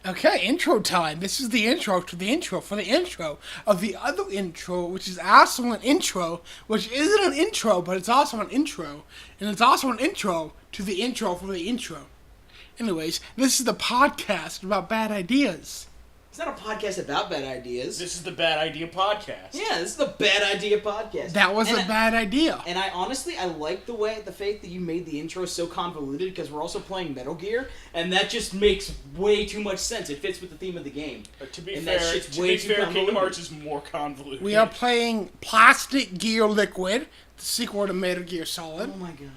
Okay, intro time. This is the intro to the intro for the intro of the other intro, which is also an intro, which isn't an intro, but it's also an intro. And it's also an intro to the intro for the intro. Anyways, this is the podcast about bad ideas. It's not a podcast about bad ideas. This is the Bad Idea Podcast. Yeah, this is the Bad Idea Podcast. That was a bad idea. And I honestly, I like the fact that you made the intro so convoluted because we're also playing Metal Gear, and that just makes way too much sense. It fits with the theme of the game. To be And fair, that shit's way too Kingdom convoluted. Hearts is more convoluted. We are playing Plastic Gear Liquid, the sequel to Metal Gear Solid. Oh my god.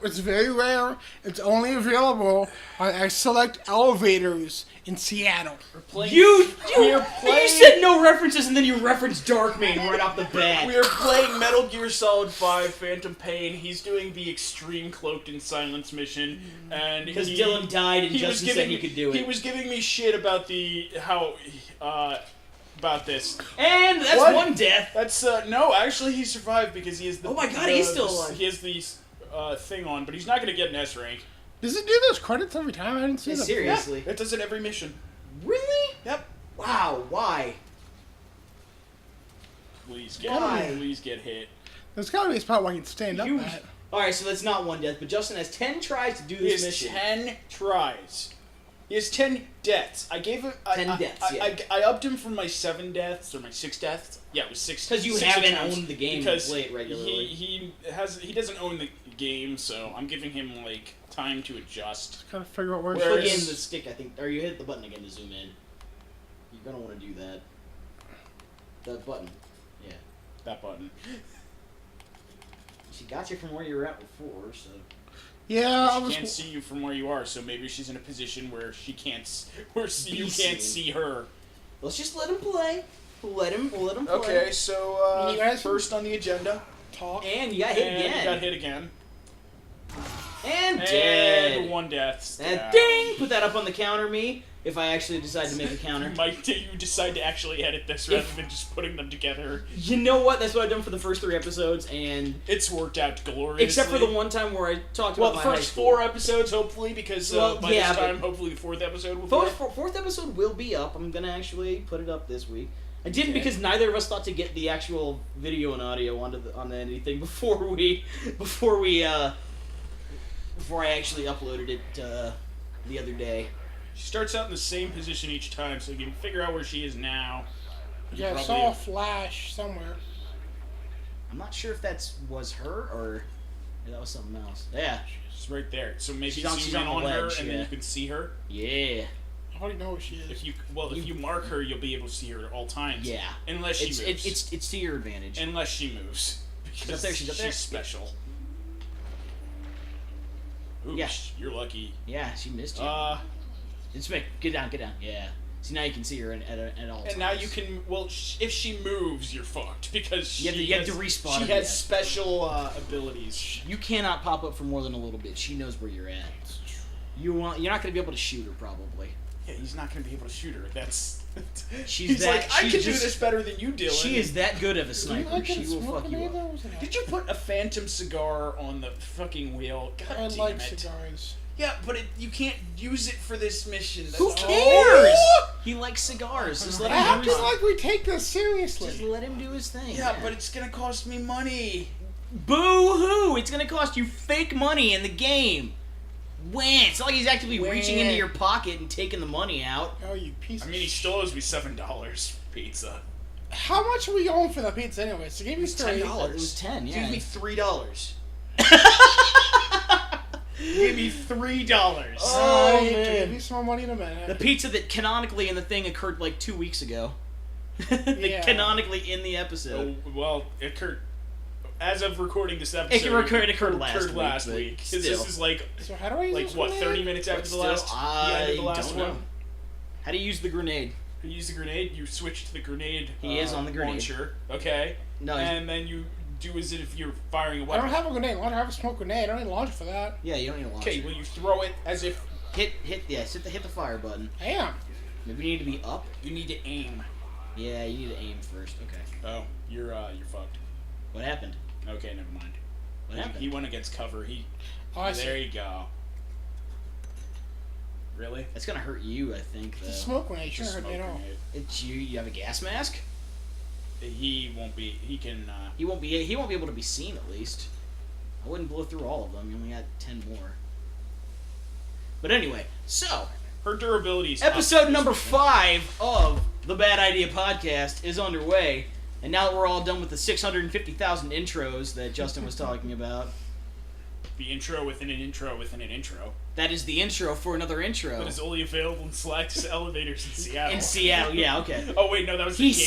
It's very rare. It's only available on select elevators in Seattle. You playing- said no references and then you referenced Darkman right off the bat. We are playing Metal Gear Solid 5 Phantom Pain. He's doing the Extreme Cloaked in Silence mission, and Because Dylan died and Justin said he could do it. He was giving me shit about about this. And that's What? one death. That's no, actually he survived because he has the. Oh my God, he's still alive. He has the thing on, but he's not going to get an S rank. Does it do those credits every time? I didn't see them. Seriously. Yeah, it does it every mission. Really? Yep. Wow, why? Please Why? get hit. There's gotta be a spot where I can stand up You- at. Alright, so that's not one death, but Justin has 10 tries to do He this has mission. 10 tries. He has 10 deaths. I gave him 10 deaths, yeah. I upped him from my 7 deaths or my 6 deaths. Yeah, it was 6. Because you 6 haven't attempts. owned the game and Because play it regularly. he doesn't own the game, so I'm giving him like time to adjust. Gotta figure out where Where- Plug it's. Whereas- in the stick, I think, or you hit the button again to zoom in. You're gonna want to do that. That button. Yeah. That button. She got you from where you were at before, so... Yeah, I She was. can't see you from where you are, so maybe she's in a position where she can't, you seen. can't see her. Let's just let him play. Let him play. Okay, so You guys- first on the agenda, Talk. And you got hit and again. you got hit again. And And dead. 1 death. And down. ding! Put that up on the counter, me, if I actually decide to make a counter. You decide to actually edit this rather than just putting them together. You know what? That's what I've done for the first 3 episodes, and... It's worked out gloriously. Except for the one time where I talked Well, about the my first high school. 4 episodes, hopefully, because Well, by yeah, this but- time, hopefully the 4th episode will be Fourth episode will be up. I'm gonna actually put it up this week. I didn't Okay. because neither of us thought to get the actual video and audio on anything before I actually uploaded it the other day. She starts out in the same position each time, so you can figure out where she is now. You Yeah, I probably- saw a flash somewhere. I'm not sure if was her or that was something else. Yeah, She's right there. So maybe She's on zoom in the on her, ledge, and then yeah. you can see her. yeah, I already know where she is. If you mark her, you'll be able to see her at all times. yeah. Unless she moves. It's to your advantage. Unless she moves. She's up there. She's up there. She's special. Oops, Yeah. you're lucky. Yeah, she missed you. Just get down. Yeah. See, now you can see her at all times. And now you can. Well, if she moves, you're fucked because You have to respawn She her, has yeah. special abilities. You cannot pop up for more than a little bit. She knows where you're at. You're not going to be able to shoot her, probably. Yeah, he's not going to be able to shoot her. That's. She's he's like, I can do just- this better than you, Dylan. She is that good of a Did you sniper. like She that will smoke fuck you grenade, up. though? Was it Did you put a phantom cigar on the fucking wheel? God I damn like it. cigars. Yeah, but you can't use it for this mission. That's Who all. cares? He likes cigars. Just let I him have do to his like we take this Just seriously. let him do his thing. Yeah, but it's gonna cost me money. Boo-hoo! It's gonna cost you fake money in the game. When? It's not like he's actively reaching into your pocket and taking the money out. Oh, you piece I of mean, he still owes me $7 pizza. How much are we going for the pizza anyway? So give me It's $3. $10. It was 10, yeah. Give me $3. Give me $3. Oh, man. give me some more money in a minute. The pizza that canonically in the thing occurred like 2 weeks ago. Yeah. Canonically in the episode. Oh, well, it occurred. As of recording this episode, It occurred last week, week. but 'Cause still. this is like So how do I use this what, grenade? 30 minutes after But the last, still, the end of the I last don't know. one. How do you use the grenade? You use the grenade. You switch to the grenade. He is on the grenade. launcher. Okay. No, he's- And then you do as if you're firing a I weapon. don't have a grenade launcher. I have a smoke grenade. I don't need a launcher for that. Yeah, you don't need a launcher. Okay. Well, you throw it as if hit the fire button. I am. Maybe you need to be up. you need to aim. Yeah, you need to aim first. Okay. Oh, you're fucked. What happened? Okay, never mind. What happened? He went against cover. Oh, I There see. you go. Really? That's gonna hurt you, I think. Though. It's a smoke grenade. It's a Sure, smoke you know. grenade. It's you. You have a gas mask. He won't be. He can. He won't be able to be seen at least. I wouldn't blow through all of them. You only got 10 more. But anyway, so Her durability is episode number 5 of the Bad Idea Podcast is underway, and now that we're all done with the 650,000 intros that Justin was talking about, The intro within an intro within an intro. that is the intro for another intro. That is only available in select elevators in Seattle. In Seattle, yeah, okay. Oh wait, no, that was. He the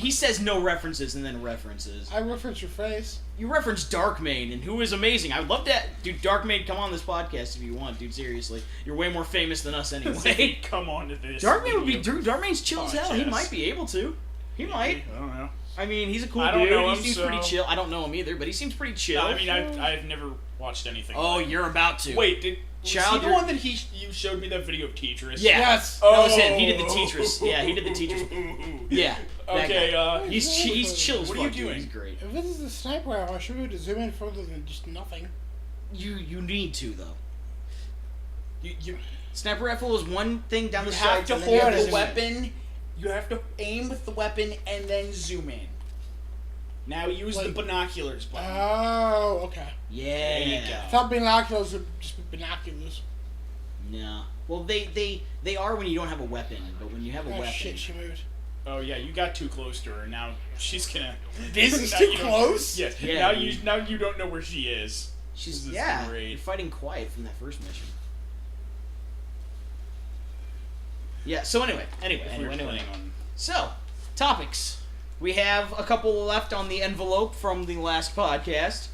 game. says no references and then references. I reference your face. You referenced Darkmane, and who is amazing. I would love to, dude. Darkmane, come on this podcast if you want, dude. Seriously, you're way more famous than us anyway. Come on to this. Darkmane would be, video. dude. Darkmane's chill as hell. He Podcast. might be able to. He might. I don't know. I mean, he's a cool I don't dude. know He him, seems so- pretty chill. I don't know him either, but he seems pretty chill. No, I mean, I've never watched anything. Oh, like you're about to. Wait, was he Child, the you're- one that you showed me that video of Tetris? Yeah. Yes. That was him. He did the Tetris. Yeah, he did the Tetris. Tetris. Yeah. that Okay. guy. He's chill as What fuck. are you dude. doing? He's great. If this is the sniper rifle, I should be able to zoom in further than just nothing. You need to though. You Sniper rifle is one thing down the have sights, to and then you hold have to the zoom in. weapon. You have to aim with the weapon and then zoom in. Now use the Like- binoculars button. Oh, okay. Yeah. There you I go. thought binoculars would just be binoculars. No. Well, they are when you don't have a weapon, but when you have a Oh weapon, shit, she moved. Oh yeah, you got too close to her. Now she's gonna. This is Now too you don't- close? Yes. Yeah, Now you don't know where she is. she's This is yeah. great. You're fighting quiet from that first mission. Yeah. So anyway. If we're playing on. So topics. We have a couple left on the envelope from the last podcast.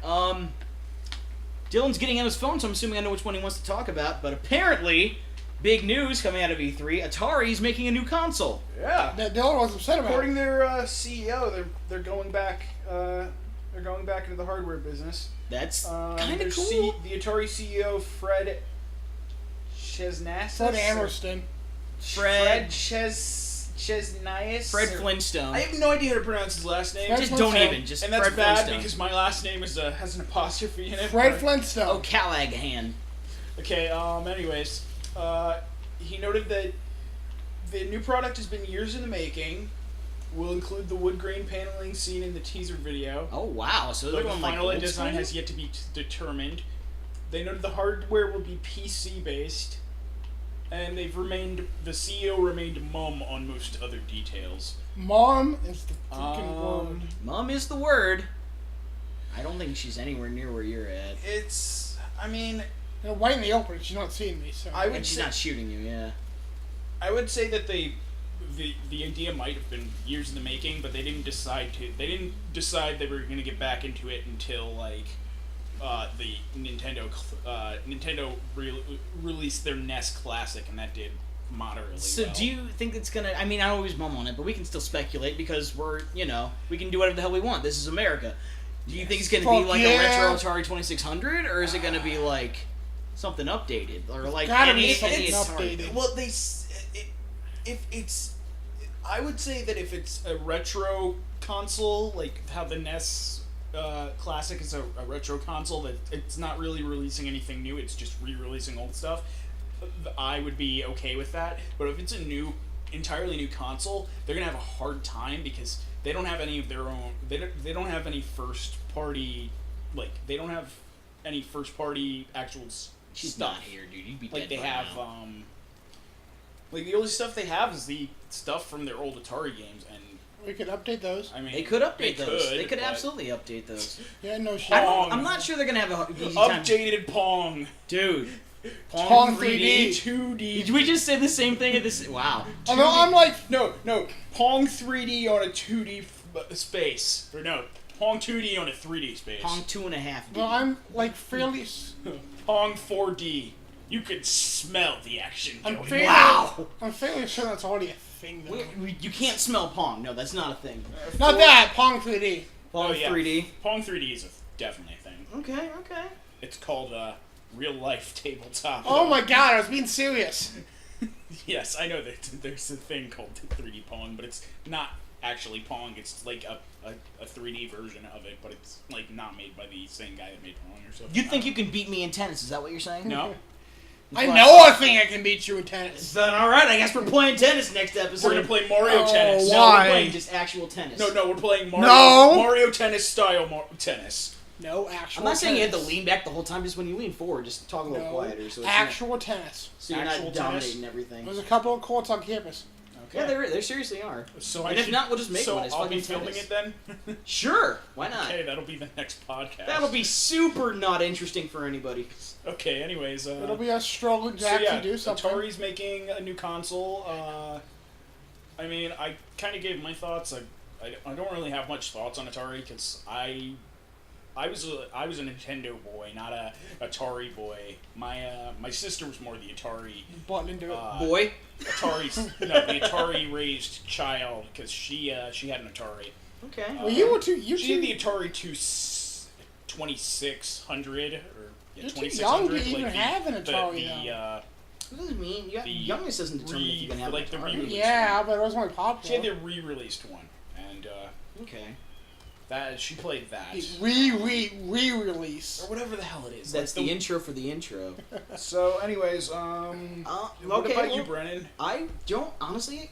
Dylan's getting out his phone, so I'm assuming I know which one he wants to talk about. But apparently, big news coming out of E3: Atari's making a new console. Yeah. That Dylan was upset about. According to their CEO, they're going back. They're going back into the hardware business. That's kind Their of cool. the Atari CEO Fred Chesnassus. Fred Amerston. Fred Chesnias. Fred Flintstone. I have no idea how to pronounce his last name. Fred Just don't Flintstone. even. Just and that's Fred bad Flintstone. because my last name has an apostrophe in it. Fred but- Flintstone. Oh, Callaghan. Okay. Anyways, he noted that the new product has been years in the making. Will include the wood grain paneling seen in the teaser video. Oh wow! So they're The going like final old design school? has yet to be determined. They noted the hardware will be PC based, and the CEO remained mum on most other details. Mom is the freaking word. Mom is the word. I don't think she's anywhere near where you're at. I mean, You know, white in the open, she's not seeing me, so. I would And she's say, not shooting you, yeah. I would say that the idea might have been years in the making, but they didn't decide they were going to get back into it until like the Nintendo released their NES Classic, and that did moderately So well. do you think it's gonna? I mean, I don't always mum on it, but we can still speculate because we can do whatever the hell we want. This is America. Do you think it's gonna be Fuck like yeah. a retro Atari 2600, or is it gonna be like something updated, or like gotta any be something Atari? updated. Well, if it's, I would say that if it's a retro console, like how the NES Classic is a retro console, that it's not really releasing anything new, it's just re-releasing old stuff, I would be okay with that. But if it's a entirely new console, they're gonna have a hard time because they don't have any of their own. They don't have any first party, they don't have any first party actual She's stuff. not here, dude. You'd be Like dead they by have, now. the only stuff they have is the stuff from their old Atari games, and We could update those. I mean They could update those. They could but- absolutely update those. Yeah, no shit. I'm not sure they're gonna have a easy time. updated Pong, Dude. Pong 3D. 2D. Did we just say the same thing at this? Wow. Although I'm like, No, Pong 3D on a 2D space, or no, Pong 2D on a 3D space. Pong 2.5D. well, I'm like fairly. Pong 4D. You could smell the action I'm going. fairly. Wow. I'm fairly sure that's already a thing, though. You can't smell Pong. No, that's not a thing. Not that Pong 3D. Pong Oh, yeah. 3D. Pong 3D is definitely a thing. Okay. It's called real life tabletop. Oh my god, I was being serious. Yes, I know that there's a thing called 3D Pong, but it's not actually Pong. It's like a 3D version of it, but it's like not made by the same guy that made Pong or something. You think you can beat me in tennis? Is that what you're saying? No. I know a thing I can beat you in tennis. Then alright, I guess we're playing tennis next episode. We're gonna play Mario tennis. No, Why? we're playing just actual tennis. No, we're playing No! Mario tennis style tennis. No actual. I'm not saying you have to tennis. lean back the whole time. Just when you lean forward, just talk a little No quieter. So it's actual tennis. so you're actual not tennis? dominating everything. There's a couple of courts on campus. Okay. Yeah, there seriously are. So And if not, we'll just make one. It's I'll fucking be filming tennis. it then. Sure, why not? Okay, that'll be the next podcast. That'll be super not interesting for anybody. Okay. Anyways, It'll be us struggling to actually do something. Atari's making a new console. I mean, I kind of gave my thoughts. I don't really have much thoughts on Atari because I was a Nintendo boy, not a Atari boy. My sister was more the Atari. Button into it. Boy, The Atari raised child because she had an Atari. okay. Well, you were too. You She had too. the Atari 2600 or You're too 2600. young to even the- have an the- Atari, the, though. What does it mean? The Youngest doesn't determine if you can have like the an Atari. re-release. Yeah, but it was only She popular. had the re-released one, and Okay. that she played that Re-release. or whatever the hell it is. That's Like the intro for the intro. So, anyways, what Okay, about you, well, Brennan? I don't honestly.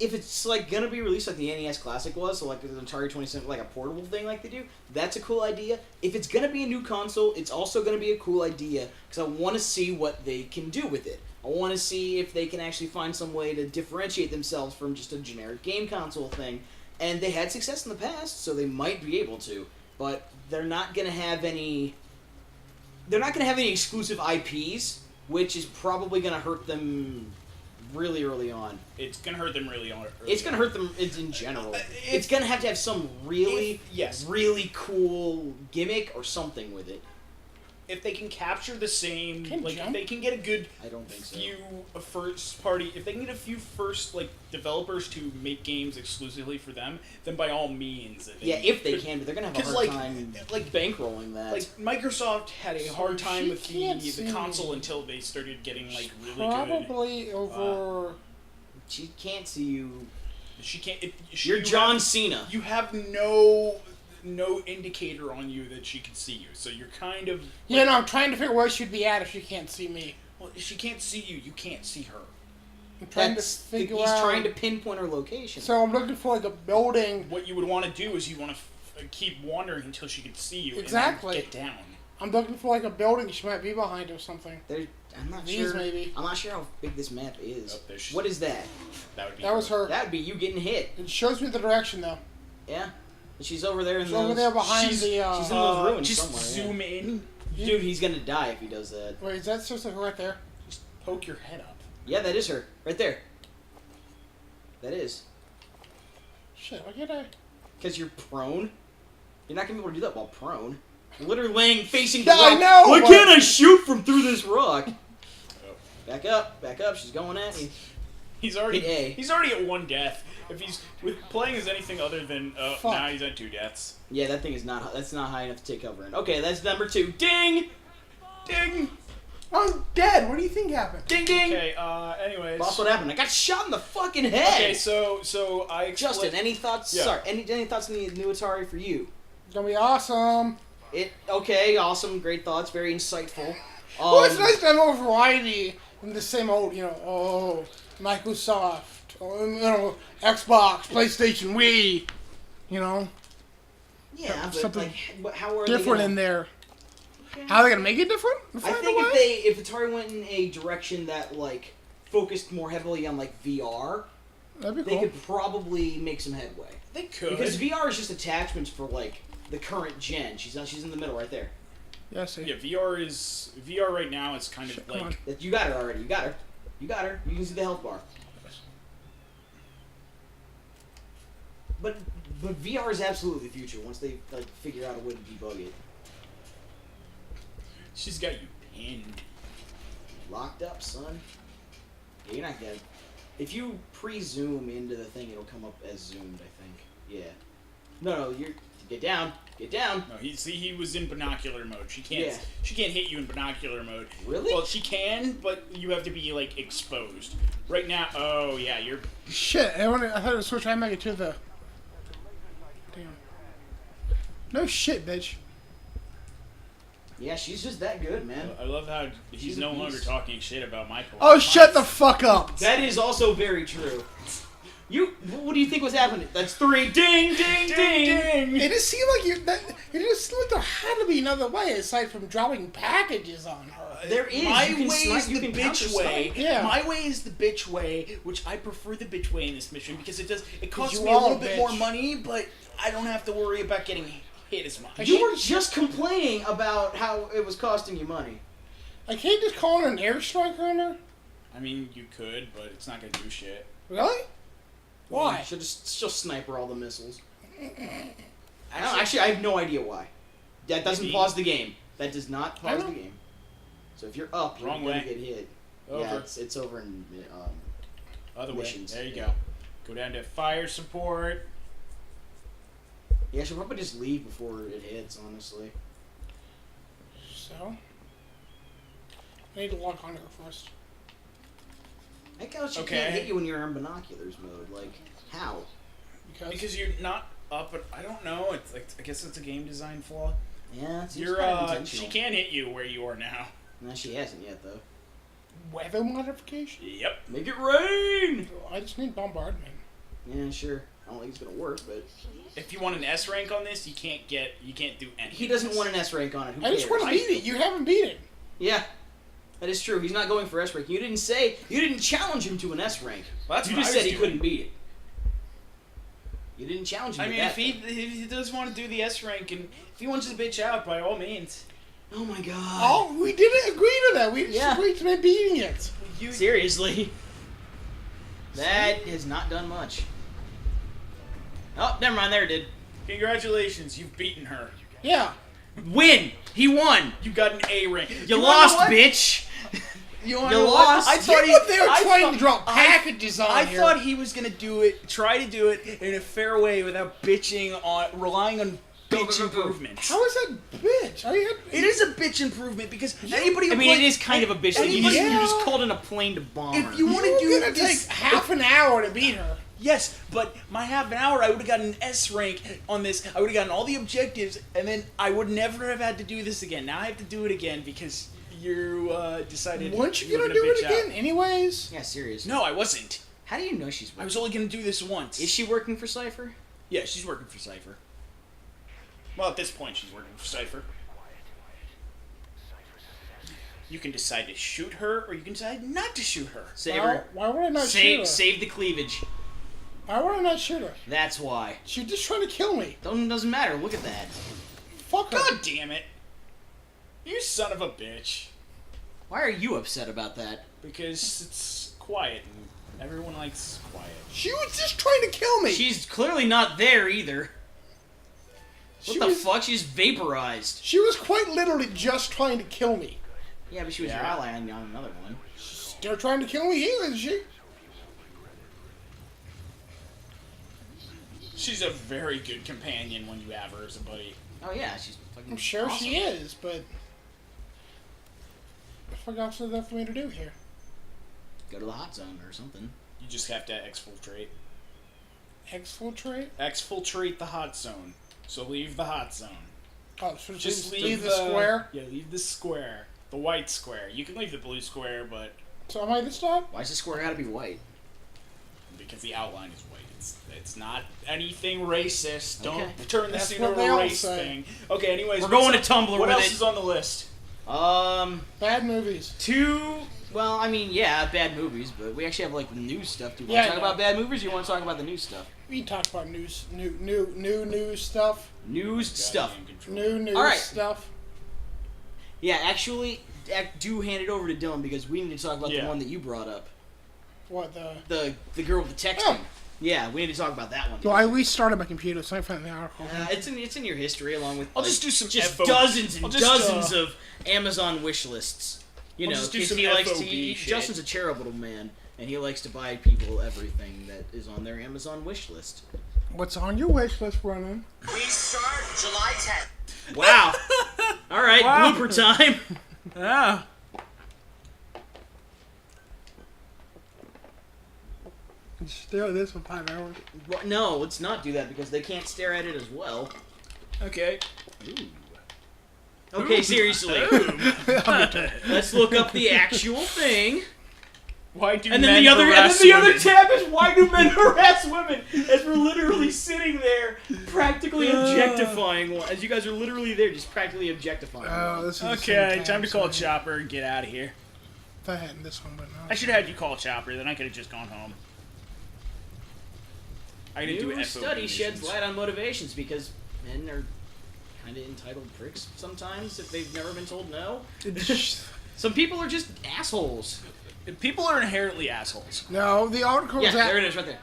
If it's like gonna be released like the NES Classic was, so like the Atari 27, like a portable thing like they do, that's a cool idea. If it's gonna be a new console, it's also gonna be a cool idea because I want to see what they can do with it. I want to see if they can actually find some way to differentiate themselves from just a generic game console thing. And they had success in the past, so they might be able to. But they're not gonna have any. They're not gonna have any exclusive IPs, which is probably gonna hurt them really early on. It's gonna hurt them really early. It's gonna hurt them in general. It's gonna have to have some really, really cool gimmick or something with it. If they can capture the same, Can like jump? if they can get a good I don't think so. few first party, if they can get a few first like developers to make games exclusively for them, then by all means. Yeah, if they can, but they're gonna have a 'Cause, hard like- time like bankrolling that. Like Microsoft had a hard time she with can't the see- console until they started getting like really good. Probably over. she can't see you. She can't. You're John Cena. You have no indicator on you that she can see you, so you're kind of. Yeah, no, I'm trying to figure where she'd be at if she can't see me. Well, if she can't see you, you can't see her. I'm trying That's to figure he's out. trying to pinpoint her location. So I'm looking for like a building. What you would want to do is you want to keep wandering until she can see you. Exactly. And then get down. I'm looking for like a building she might be behind or something. I'm not These sure. maybe. I'm not sure how big this map is. Oh, there's- What is that? That would be. That was her. That'd be you getting hit. It shows me the direction though. Yeah. She's over there in It's those. over there behind she's, the. she's in those ruins Just somewhere. zoom in. Yeah. Dude, he's gonna die if he does that. Wait, is that supposed to be right there? Just poke your head up. Yeah, that is her. Right there. That is. Shit, why can't I? Because you're prone. You're not gonna be able to do that while prone. You're literally laying facing the Yeah, I rock. know, Why but- can't I shoot from through this rock? Back up, she's going at me. He's already. Hit A. He's already at one death. If he's with playing as anything other than Fuck. now he's at 2 deaths. Yeah, that thing is not. That's not high enough to take cover in. Okay, that's number 2. Ding, Ding. I'm dead. What do you think happened? ding, ding. Okay. Anyways. Boss, what happened? I got shot in the fucking head. Okay. So I. Justin, any thoughts? Yeah. Sorry, any thoughts on the new Atari for you? It's gonna be awesome. Okay, awesome, great thoughts, very insightful. Well, it's nice to have more variety than the same old, Microsoft, Xbox, PlayStation, Wii, Yeah, but something how are different they in gonna, there. How are they gonna make it different? I Find a think way? if Atari went in a direction that focused more heavily on VR, That'd be they cool. could probably make some headway. They could. Because VR is just attachments for the current gen. She's in the middle right there. Yeah, I see. Yeah, VR right now is kind of Shit, come like on. You got her already. You got her. You can see the health bar. But VR is absolutely the future once they figure out a way to debug it. she's got you pinned. Locked up, son. Yeah, you're not gonna. If you pre-zoom into the thing, it'll come up as zoomed. I think. Yeah. No, you're get down. Get down. No, he was in binocular mode. She can't Yeah. she can't hit you in binocular mode. Really? Well, she can, but you have to be exposed. Right now, oh yeah, you're Shit, I thought it was switch. I make it to the. Damn. No shit, bitch. Yeah, she's just that good, man. I love how he's She's a no longer beast. talking shit about Michael. Oh, shut the fuck up! That is also very true. What do you think was happening? That's 3. Ding, ding, ding. It just seemed like it just seemed like there had to be another way aside from dropping packages on her. There is. My You can way snipe- is you the can counter bitch way. snipe. Yeah. My way is the bitch way, which I prefer the bitch way in this mission because it costs you me a are little a bit more bitch. money, but I don't have to worry about getting hit as much. You were just complaining about how it was costing you money. I can't just call her an airstrike on her? I mean, you could, but it's not gonna do shit. Really? Why? You should just sniper all the missiles. Actually, I have no idea why. That doesn't Maybe. pause the game. That does not pause I the know. game. So if you're up, you're Wrong gonna way. get hit. Over. Yeah, it's over in Other way. missions. There you Yeah. go. Go down to fire support. Yeah, I should probably just leave before it hits, honestly. So? I need to lock on her first. I think how she Okay. can't hit you when you're in binoculars mode. Like, how? Because you're not up, but I don't know. It's like I guess it's a game design flaw. Yeah, it seems You're kind of intentional. she can't hit you where you are now. No, she hasn't yet, though. Weather modification? Yep. Make it rain! I just need bombardment. Yeah, sure. I don't think it's gonna work, but If you want an S rank on this, you can't do anything. he doesn't want an S rank on it. Who I just cares? want to beat it. You haven't beat it. Yeah, that is true. He's not going for S rank. You didn't challenge him to an S rank. Well, that's You what just I said was he doing. couldn't beat it. You didn't challenge him. I to mean, that, if he does want to do the S rank and if he wants to bitch out, by all means. though. Oh my god. Oh, we didn't agree to that. We just Yeah. agreed to me beating it. Seriously. That has not done much. Oh, never mind. There it did. Congratulations, you've beaten her. Yeah. Win. He won. You got an A rank. You wanna lost, know what? bitch. You lost. I You thought were there I trying thought- to drop I- packages on I here. thought he was gonna try to do it in a fair way without relying on bitch improvement. How is that bitch? It is a bitch improvement because anybody. I who mean, play- it is kind of a bitch. Thing. You anybody- just called in a plane to bomb her. If you want to You're do gonna this, take half an hour to beat her. yes, but my half an hour, I would have gotten an S rank on this. I would have gotten all the objectives, and then I would never have had to do this again. Now I have to do it again because you decided. Weren't you were gonna do it bitch out. again anyways? Yeah, seriously. No, I wasn't. How do you know she's I working? was only gonna do this once. Is she working for Cypher? Yeah, she's working for Cypher. Well, at this point, she's working for Cypher. You can decide to shoot her, or you can decide not to shoot her. Save her. Why would I not shoot her? Save the cleavage. Why would I not shoot her? That's why. She's just trying to kill me. Doesn't matter. Look at that. Fuck her. God damn it! You son of a bitch. Why are you upset about that? Because it's quiet, and everyone likes quiet. She was just trying to kill me. She's clearly not there either. What She the was- fuck? She's vaporized. She was quite literally just trying to kill me. Yeah, but she was your Yeah. ally on another one. Still trying to kill me here, isn't she? She's a very good companion when you have her as a buddy. Oh yeah, she's fucking I'm sure awesome. she is, but I forgot something left for me to do here. Go to the hot zone or something. You just have to exfiltrate. Exfiltrate? Exfiltrate the hot zone. So leave the hot zone. Oh, so Just leave the square? Yeah, leave the square. The white square. You can leave the blue square, but So am I this time? Why's the square gotta be white? because the outline is white. It's not anything racist. Don't Okay. turn this That's into what they a all race say. thing. Okay, anyways. We're what's going up- to Tumblr What with else it. is on the list? Bad movies. Well, I mean, yeah, bad movies, but we actually have like news stuff. Do you want Yeah, to talk no. about bad movies, or you want to talk about the new stuff? We can talk about new news stuff. News stuff. Goddamn control. New news All right. stuff. Yeah, actually, do hand it over to Dylan because we need to talk about the Yeah. one that you brought up. What the? The girl with the texting. Oh. Yeah, we need to talk about that one. Well, I restarted my computer, so I found the article. It's in your history along with. I'll like, just do some just FOB. dozens and I'll just, dozens of Amazon wish lists. You I'll know, just do 'cause some he likes to. FOB shit. Justin's a charitable man, and he likes to buy people everything that is on their Amazon wish list. What's on your wish list, Brennan? We start July 10th. Wow. All right, Wow. blooper time. Yeah. Stare at this for 5 hours. Well, no, let's not do that because they can't stare at it as well. Okay. Ooh. Okay, seriously. Let's look up the actual thing. Why do And men then the other harass other women? tab is why do men harass women? As we're literally sitting there, practically objectifying one. As you guys are literally there, just practically objectifying. Oh, one. this is the Okay, same time to tab, call so- Chopper and get out of here. If I had this one, but no. I should have had you call Chopper, then I could have just gone home. I didn't do New FOB study sheds missions. light on motivations because men are kind of entitled pricks sometimes if they've never been told no. Some people are just assholes. People are inherently assholes. No, the article Yeah, was there it is, right there,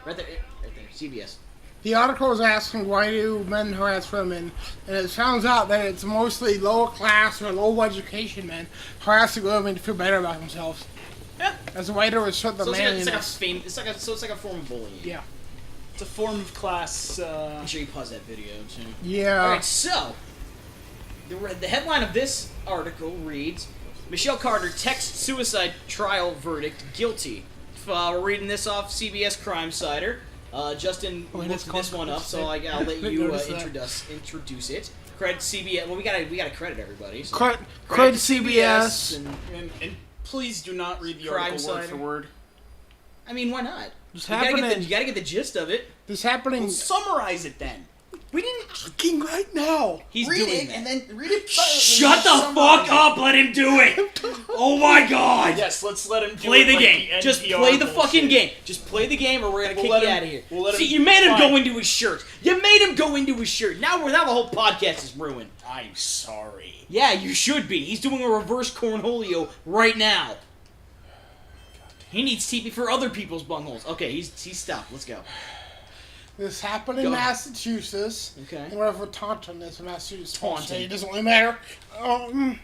CBS. The article is asking why do men harass women, and it turns out that it's mostly lower class or low education men harassing women to feel better about themselves. Yeah. As a way to assert the So it's manliness. like a form of bullying. Yeah. It's a form of class, Make sure you pause that video too. Yeah. Alright, so the headline of this article reads, Michelle Carter text suicide trial verdict guilty. We're reading this off CBS Crime Cider. Justin Oh, looked this one up, so I'll let you introduce it. Credit CBS. Well, we gotta credit everybody. So. Cred CBS. and please do not read the Crime article word Cider. for word. I mean, why not? It's You gotta happening. get the gist of it. This happening Summarize it then. We didn't. fucking right now. He's read doing it that. and then read it. Shut the fuck up! Let him do it. Oh my god! Yes, let's let him do Play it the like game. the Just NPR play the bullshit. fucking game. Just play the game, or we're gonna We'll kick let you him- out of here. we'll let See, him- you made him fine. go into his shirt. You made him go into his shirt. Now the whole podcast is ruined. I'm sorry. Yeah, you should be. He's doing a reverse cornholio right now. He needs TP for other people's bungholes. Okay, he's stopped. Let's go. This happened in Go. Massachusetts. Okay. And whatever Taunton is in Massachusetts. Taunton. It doesn't really matter.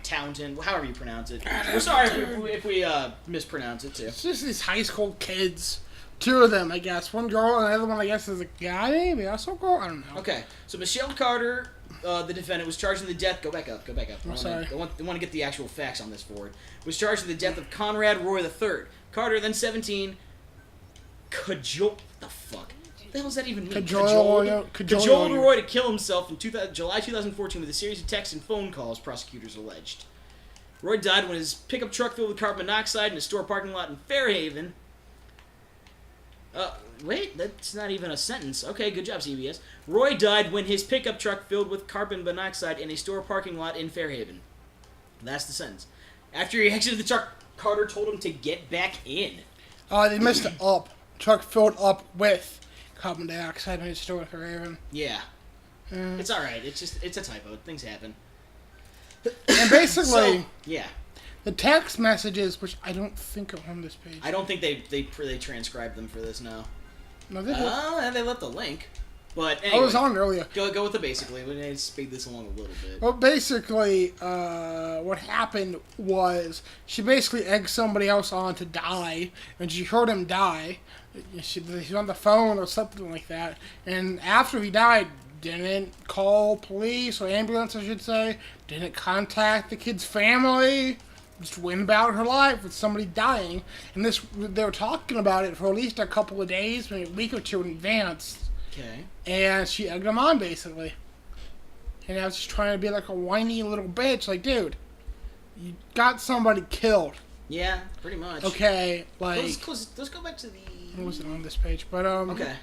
Taunton, however you pronounce it. We're sorry if we mispronounce it too. It's just these high school kids. Two of them, I guess. One girl and the other one, I guess, is a guy, maybe also a girl. I don't know. Okay, so Michelle Carter, the defendant, was charged in the death. Go back up. I'm sorry. I want to get the actual facts on this forward. Was charged in the death of Conrad Roy III. Carter, then 17, cajoled. The fuck? What the hell does that even mean? Cajoled Roy to kill himself in July 2014 with a series of texts and phone calls, prosecutors alleged. Roy died when his pickup truck filled with carbon monoxide in a store parking lot in Fairhaven. Wait, that's not even a sentence. Okay, good job, CBS. Roy died when his pickup truck filled with carbon monoxide in a store parking lot in Fairhaven. That's the sentence. After he exited the truck, Carter told him to get back in. They messed it up. Truck filled up with carbon dioxide in his store for Aaron. Yeah. It's alright. It's a typo. Things happen. And basically, So, yeah. the text messages, which I don't think are on this page. I don't think they transcribed them for this now. No, they did. And they left the link. But anyway. I was on earlier. Go with the basically. We need to speed this along a little bit. Well, basically, what happened was she basically egged somebody else on to die, and she heard him die. She was on the phone or something like that, and after he died, didn't call police or ambulance, I should say, didn't contact the kid's family, just went about her life with somebody dying, and they were talking about it for at least a couple of days, maybe a week or two in advance. Okay. And she egged him on, basically. And I was just trying to be like a whiny little bitch. Like, dude, you got somebody killed. Yeah, pretty much. Okay, like... Let's go back to the... What was it on this page? But, Okay.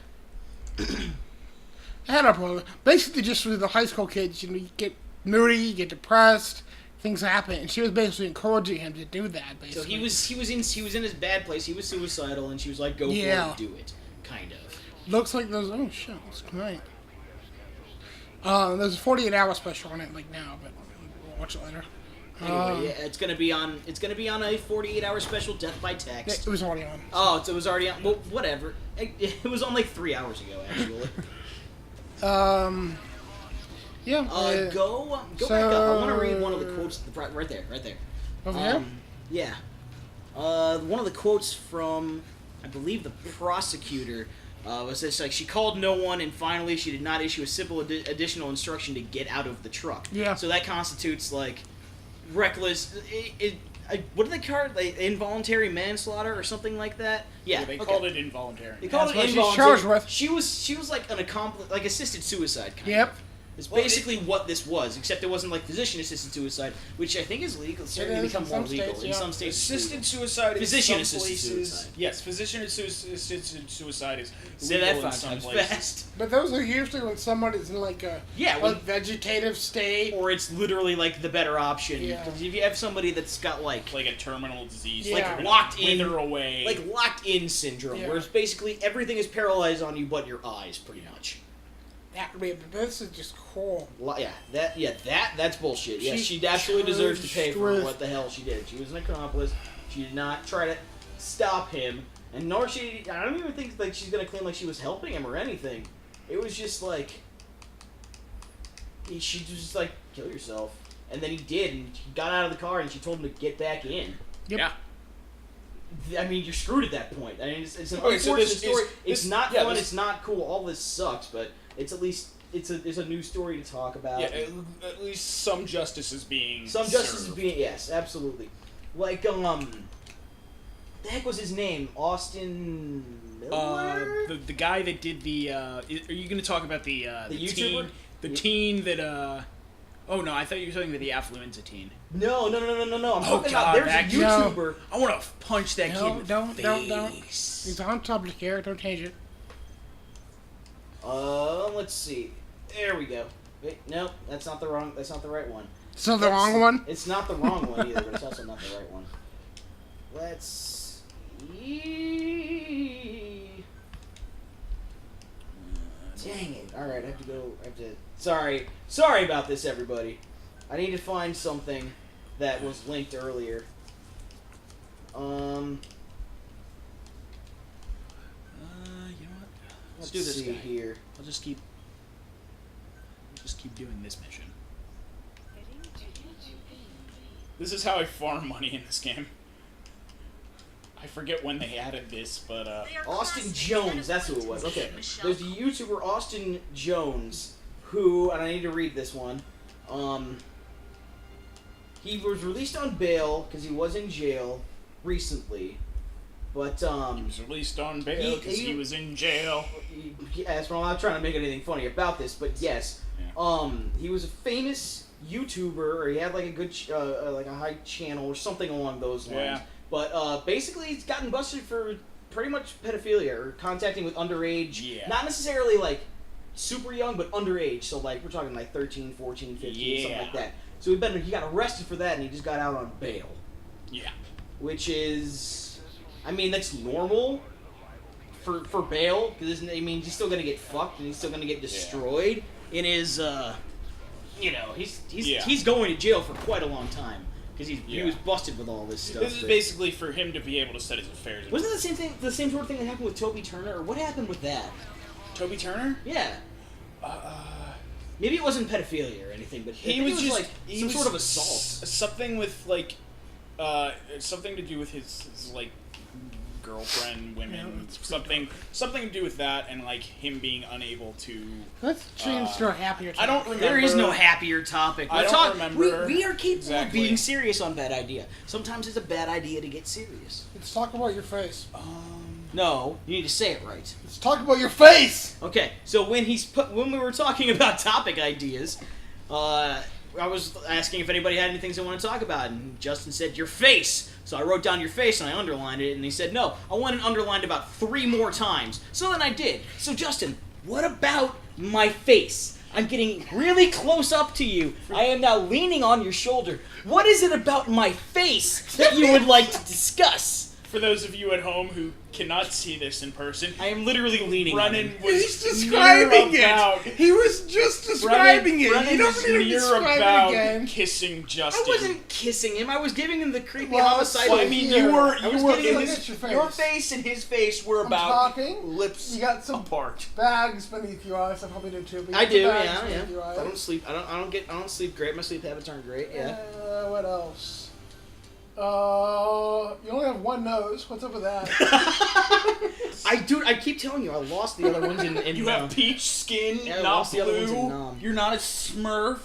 I had a problem. Basically, just with the high school kids, you get moody, you get depressed, things happen. And she was basically encouraging him to do that, basically. So he was in his bad place. He was suicidal, and she was like, "Go for it, do it," kind of. Looks like there's... Oh, shit. That's great. There's a 48-hour special on it, like, now, but we'll watch it later. Anyway, yeah, it's gonna be on a 48-hour special, Death by Text. It was already on. Oh, so it was already on. Well, whatever. It was on like 3 hours ago, actually. Yeah. Go back up. I want to read one of the quotes right there. Over here? Yeah. One of the quotes from, I believe, the prosecutor was this, like, she called no one, and finally she did not issue a simple additional instruction to get out of the truck. Yeah. So that constitutes, like, reckless... what do they call it? Like, involuntary manslaughter or something like that? Yeah, They okay. called it involuntary. They called That's it what she's involuntary. charged with. She was like an assisted suicide kind Yep. of. It's basically what this was, except it wasn't like physician-assisted suicide, which I think is legal. It's starting to become in more some legal states, in yeah. some states. Assisted suicide. Physician-assisted in some places, suicide. Yes, physician-assisted suicide is Say legal that in 5 some times places. fast. But those are usually when somebody's in like a vegetative state. Or it's literally like the better option. Yeah. Because if you have somebody that's got like Like a terminal disease, Yeah. like Like locked in- wither away. like locked-in syndrome, Yeah. where it's basically everything is paralyzed on you but your eyes, pretty much. But this is just cool. That's bullshit. Yes, She she absolutely deserves to pay for chose- what the hell she did. She was an accomplice. She did not try to stop him, and nor I don't even think like she's gonna claim like she was helping him or anything. It was just like she just like kill yourself, and then he did, and he got out of the car, and she told him to get back in. Yep. Yeah. I mean, you're screwed at that point. I mean, it's an Okay, so unfortunate this story. is- It's this- not yeah, fun. this- It's not cool. All this sucks, but it's at least it's a new story to talk about. Yeah, at least some justice is being Some justice is served. being absolutely. Like the heck was his name? Austin Miller. The guy that did the are you going to talk about the YouTuber? teen, the teen that oh no, I thought you were talking about the affluenza teen. No. I'm Oh, talking God, about that there's a YouTuber. I want to punch that kid in the Don't. face. He's on public here. Don't change it. Let's see. There we go. Wait, nope, that's not the right one. So the wrong one? It's not the wrong one either, but it's also not the right one. Let's see. Dang it. Alright, I have to Sorry about this, everybody. I need to find something that was linked earlier. You know what? Let's do this see guy. here. I'll just keep doing this mission. This is how I farm money in this game. I forget when they added this, but Austin Jones, that's who it was. Okay, there's the YouTuber Austin Jones, who, and I need to read this one. He was released on bail because he was in jail recently, but he was released on bail because he was in jail. Yes, well, I'm not trying to make anything funny about this, but yes, Yeah. he was a famous YouTuber, or he had like a good, like a high channel or something along those lines. Yeah. But basically, he's gotten busted for pretty much pedophilia or contacting with underage. Yeah. Not necessarily like super young, but underage. So like we're talking like 13, 14, 15, something like that. So he got arrested for that, and he just got out on bail. Yeah. Which is, I mean, that's normal for bail, because I mean he's still gonna get fucked and he's still gonna get destroyed in his he's going to jail for quite a long time because he was busted with all this stuff. This is basically for him to be able to set his affairs. Wasn't it the same sort of thing that happened with Toby Turner, or what happened with that? Toby Turner? Yeah. Maybe it wasn't pedophilia or anything, but He was just like some sort of assault. Something with like something to do with his like girlfriend, women, something to do with that, and like him being unable to. Let's change to a happier topic. I don't remember. There is no happier topic. I don't remember We are capable exactly. of being serious on bad idea. Sometimes it's a bad idea to get serious. Let's talk about your face. No, you need to say it right. Let's talk about your face! Okay, so when we were talking about topic ideas, I was asking if anybody had anything they want to talk about, and Justin said your face. So I wrote down your face and I underlined it, and he said no, I want it underlined about 3 more times. So then I did. So Justin, what about my face? I'm getting really close up to you. I am now leaning on your shoulder. What is it about my face that you would like to discuss? For those of you at home who cannot see this in person, I am literally leaning on Brennan him. was He's describing near about, it! He was just describing it! Brennan You don't is need to near describe about it again. kissing I Justin. wasn't kissing him. I was giving him the creepy Well, homicidal. Well, I mean, Here. you were I was in getting his, at your your face. face and his face were I'm about talking. lips You got some apart. bags beneath your eyes. I probably do too. But you I got do, bags yeah. beneath your eyes. I don't sleep. I don't sleep great. My sleep habits aren't great. Yeah. What else? You only have one nose. What's up with that? I keep telling you, I lost the other ones in You have peach skin, Yeah, I not lost the other ones in blue. Nom. You're not a Smurf.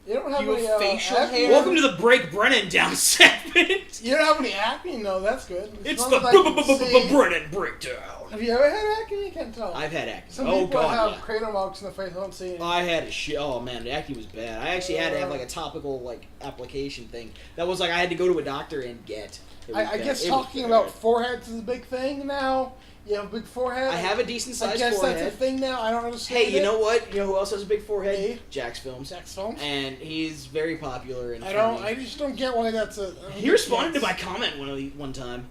You don't have You any have facial acne? hair? Welcome to the Break Brennan down segment. You don't have any acne? No, that's good. It's As the long as I can see. Brennan breakdown. Have you ever had acne? You can't tell. I've had acne. Some Oh people god, have yeah. crater marks in the face. I don't see it. I had a shit. Oh man, the acne was bad. I actually had to have like a topical like application thing. That was like I had to go to a doctor and get. It was I bad. guess It was talking bad. about foreheads is a big thing now. You have a big forehead. I have a decent I sized guess forehead. that's a thing now. I don't understand. Hey, you it. know what? You know who else has a big forehead? Me. Jax Films. Jax Films. And he's very popular and I just don't get why that's a. He responded to my comment one time.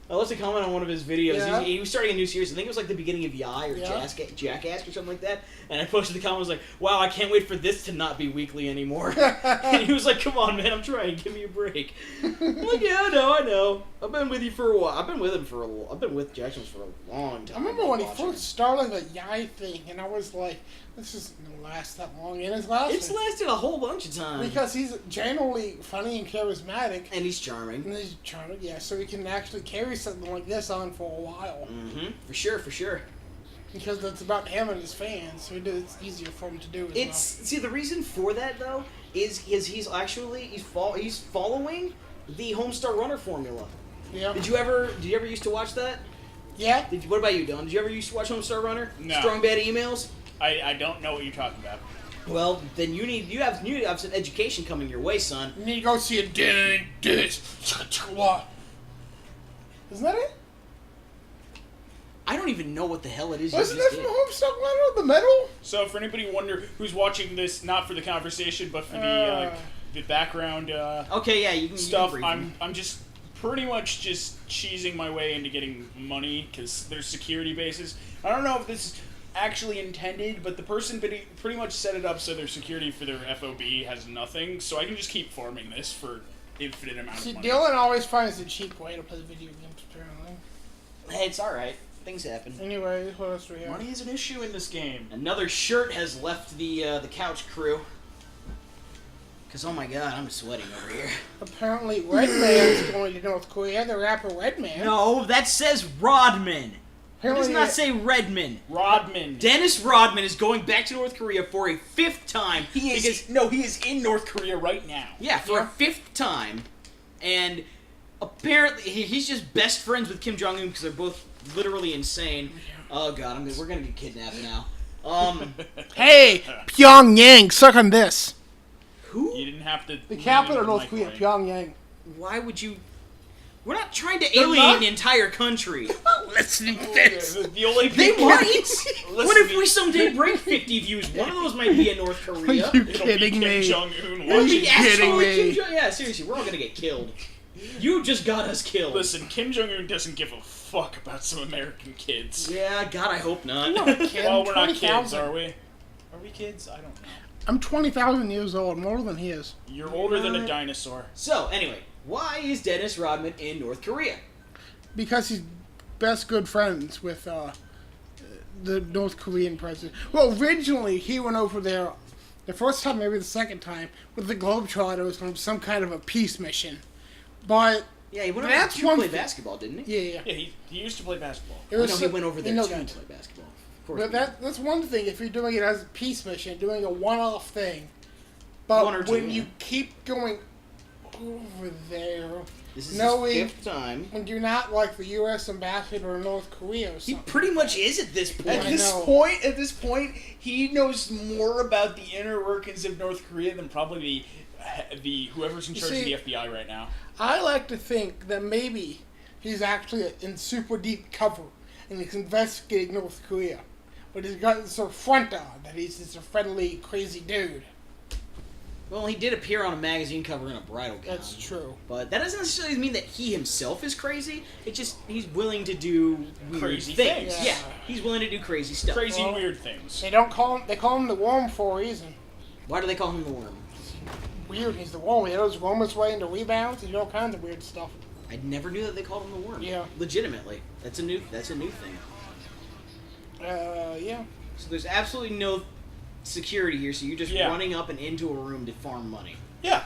I left a comment on one of his videos. Yeah. He was starting a new series. I think it was like the beginning of Yai or Yeah. Jackass or something like that. And I posted the comment. I was like, "Wow, I can't wait for this to not be weekly anymore." And he was like, "Come on, man, I'm trying. Give me a break." I'm like, "Yeah, I know. I've been with you for a while. I've been with him for a. I've been with Jackson for a long time." I remember when he watching first started the Yai thing, and I was like, "This isn't gonna last that long." And it's lasted. It's lasted a whole bunch of time. Because he's generally funny and charismatic. And he's charming. And he's charming, yeah, so he can actually carry something like this on for a while. Mm-hmm. For sure. Because it's about him and his fans, so it's easier for him to do as See, the reason for that though is he's following the Homestar Runner formula. well. Yeah. Did you ever used to watch that? Yeah. What about you, Dylan? Did you ever used to watch Homestar Runner? No. Strong Bad Emails? I don't know what you're talking about. Well, then you have some education coming your way, son. You need to go see a dentist. What? Isn't that it? I don't even know what the hell it is. Wasn't you that just from did. Homestuck Letter? The medal? So, for anybody wonder who's watching this, not for the conversation, but for the background Okay, yeah, you can stuff, you can brief me. I'm just pretty much just cheesing my way into getting money because there's security bases. I don't know if this is actually intended, but the person pretty much set it up so their security for their FOB has nothing, so I can just keep farming this for infinite amount See, of money. Dylan always finds a cheap way to play video games, apparently. Hey, it's all right. Things happen. Anyway, what else do we have? Money is an issue in this game. Another shirt has left the couch crew. Cause oh my god, I'm sweating over here. Apparently, Redman's going to North Korea. The rapper Redman. No, that says Rodman. It Apparently, does not say Redman. Rodman. Dennis Rodman is going back to North Korea for a 5th time. He is in North Korea right now. Yeah, for a 5th time. And apparently, he's just best friends with Kim Jong-un because they're both literally insane. Oh god, we're gonna get kidnapped now. Hey, Pyongyang, suck on this. Who? You didn't have to. The capital of leave the North Korea, microwave. Pyongyang. Why would you? We're not trying to They're alienate not? an entire country. Listening to Okay, this. the only They people- might. Listen, What if we someday break 50 views? One of those might be in North Korea. Are you It'll be kidding Kim me? Jong-un Are It'll you be watching. actually kidding me? Kim Jong- yeah, seriously, we're all gonna get killed. You just got us killed. Listen, Kim Jong-un doesn't give a fuck about some American kids. Yeah, God, I hope not. You're not a kid. Well, we're not kids, 20,000. are we? Are we kids? I don't know. I'm 20,000 years old, more than he is. You're older than a dinosaur. So, anyway, why is Dennis Rodman in North Korea? Because he's best good friends with the North Korean president. Well, originally he went over there the first time, maybe the second time, with the Globetrotters on some kind of a peace mission. But Yeah, he went That's over to one play thing. basketball, didn't he? yeah, Yeah, he used to play basketball. it No, was he went over there you know to that. play basketball. Of course. But that's one thing if you're doing it as a peace mission, doing a one-off thing. One or But two, when yeah. you keep going over there, This is knowing his 5th time. when you're not like the U.S. ambassador in North Korea or He something. pretty much is at this point. I know. At this point, he knows more about the inner workings of North Korea than probably the whoever's in You charge see- of the FBI right now. I like to think that maybe he's actually in super deep cover and he's investigating North Korea. But he's got this sort of front on that he's just a friendly, crazy dude. Well, he did appear on a magazine cover in a bridal gown. That's true. But that doesn't necessarily mean that he himself is crazy. It's just he's willing to do weird Crazy things. things. Yeah, he's willing to do crazy stuff. Crazy, Well- weird things. They call him the worm for a reason. Why do they call him the worm? Weird, he's the worm. He does worm his way into rebounds. He do all kinds of weird stuff. I never knew that they called him the worm. Yeah. Legitimately. That's a new thing. Yeah. So there's absolutely no security here, so you're just Yeah. running up and into a room to farm money. Yeah.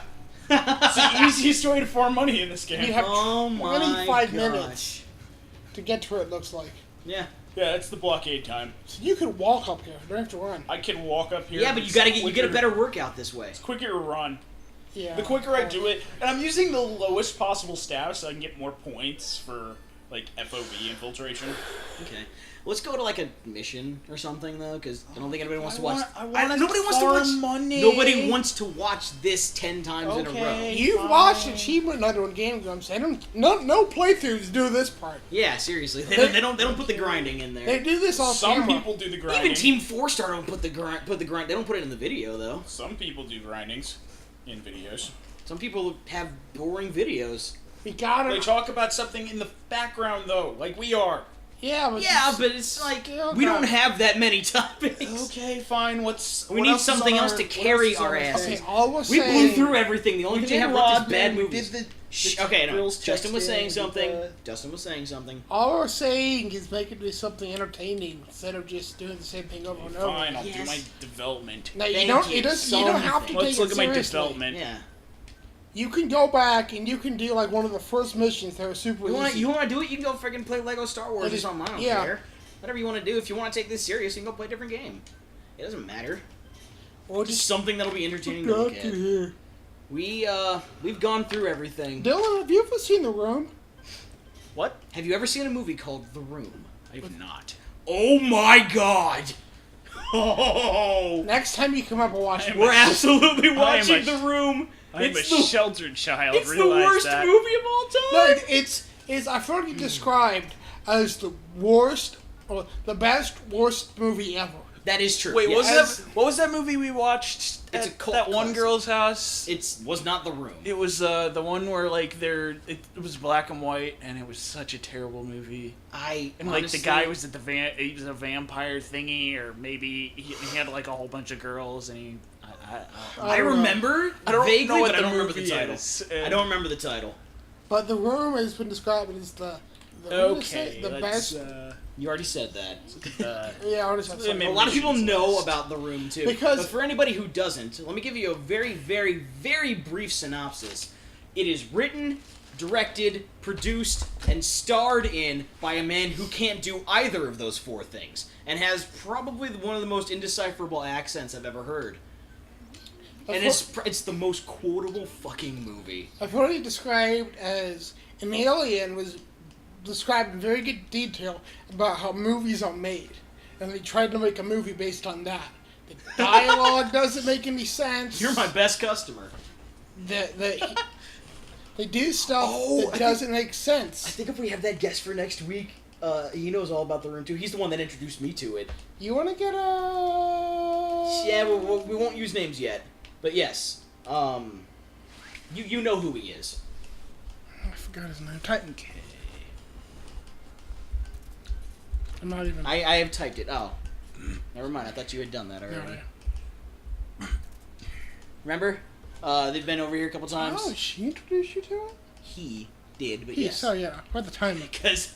It's the easiest way to farm money in this game. You have Oh my 25 gosh. minutes to get to where it looks like. Yeah. Yeah, it's the blockade time. So you could walk up here. You don't have to run. I can walk up here. Yeah, but It's you get a quicker- better workout this way. It's quicker to run. Yeah. The quicker I do it, and I'm using the lowest possible staff so I can get more points for like FOB infiltration. Okay. Let's go to like a mission or something though, because I don't think anybody wants to I watch. want nobody wants to farm watch. money. Nobody wants to watch this 10 times in a row. Okay. You've Fine. watched Achievement Hunter on Game Grumps. They don't. No playthroughs do this part. Yeah, seriously, they don't put the grinding in there. They do this off Some camera. people do the grinding. Even Team 4-Star don't put the grind. They don't put it in the video though. Some people do grindings in videos. Some people have boring videos. We gotta. They talk about something in the background though, like we are. Yeah, but Yeah, but it's like Still we don't got- have that many topics. Okay, fine. We what need else is something on else our- to what carry else is on our our asses. okay, all we're We saying. blew through everything. The only thing they have left is bad movies. Did the Shh, okay, no. Grills Justin was text saying in, something. did the- Justin was saying something. All we're saying is make it do something entertaining instead of just doing the same thing over and over. Fine, I'll do Yes. my development. No, you Thank don't. you. You don't have to Let's take look it at my seriously. development. Yeah. You can go back and you can do like one of the first missions that were super You easy. want to do it? You can go freaking play Lego Star Wars It or is- something. I don't yeah. care. Whatever you want to do. If you want to take this serious, you can go play a different game. It doesn't matter. or Just just something that'll be entertaining to go look to at. here. We've gone through everything. Dylan, have you ever seen The Room? What? Have you ever seen a movie called The Room? I have not. Oh my god! Oh, Next time you come up and watch it, we're absolutely I am watching a- The Room. I'm a It's the sheltered child. it's the realize worst that. movie of all no, time. it's I've heard it described as the worst or the best worst movie ever. That is true. Wait, yes. what was that movie we watched It's at a cult that one classic. girl's house? It was not The Room. It was the one where like it was black and white and it was such a terrible movie. And like honestly, the guy was he was a vampire thingy, or maybe he had like a whole bunch of girls and he. I don't know. remember I don't vaguely, know what but I the don't remember the movie title. is, I and- don't remember the title. But The Room has been described as the what did it say? Okay, the let's, best. You already said that. Yeah, I already said Maybe something. A lot of people Missions know list. about The Room too. Because- but for anybody who doesn't, let me give you a very, very, very brief synopsis. It is written, directed, produced, and starred in by a man who can't do either of those four things, and has probably one of the most indecipherable accents I've ever heard. And it's the most quotable fucking movie. I've heard it described as an alien was described in very good detail about how movies are made, and they tried to make a movie based on that. The dialogue doesn't make any sense. You're my best customer. They do stuff that doesn't make I sense. think if we have that guest for next week, he knows all about The Room too. He's the one that introduced me to it. You want to get a? Yeah, we won't use names yet, but yes, you know who he is. I forgot his name. Titan. I'm not even. I have typed it. Oh, never mind. I thought you had done that already. No, Remember? They've been over here a couple times. oh, she introduced you to him? He did, but Yeah, yes, so yeah, what the timing? because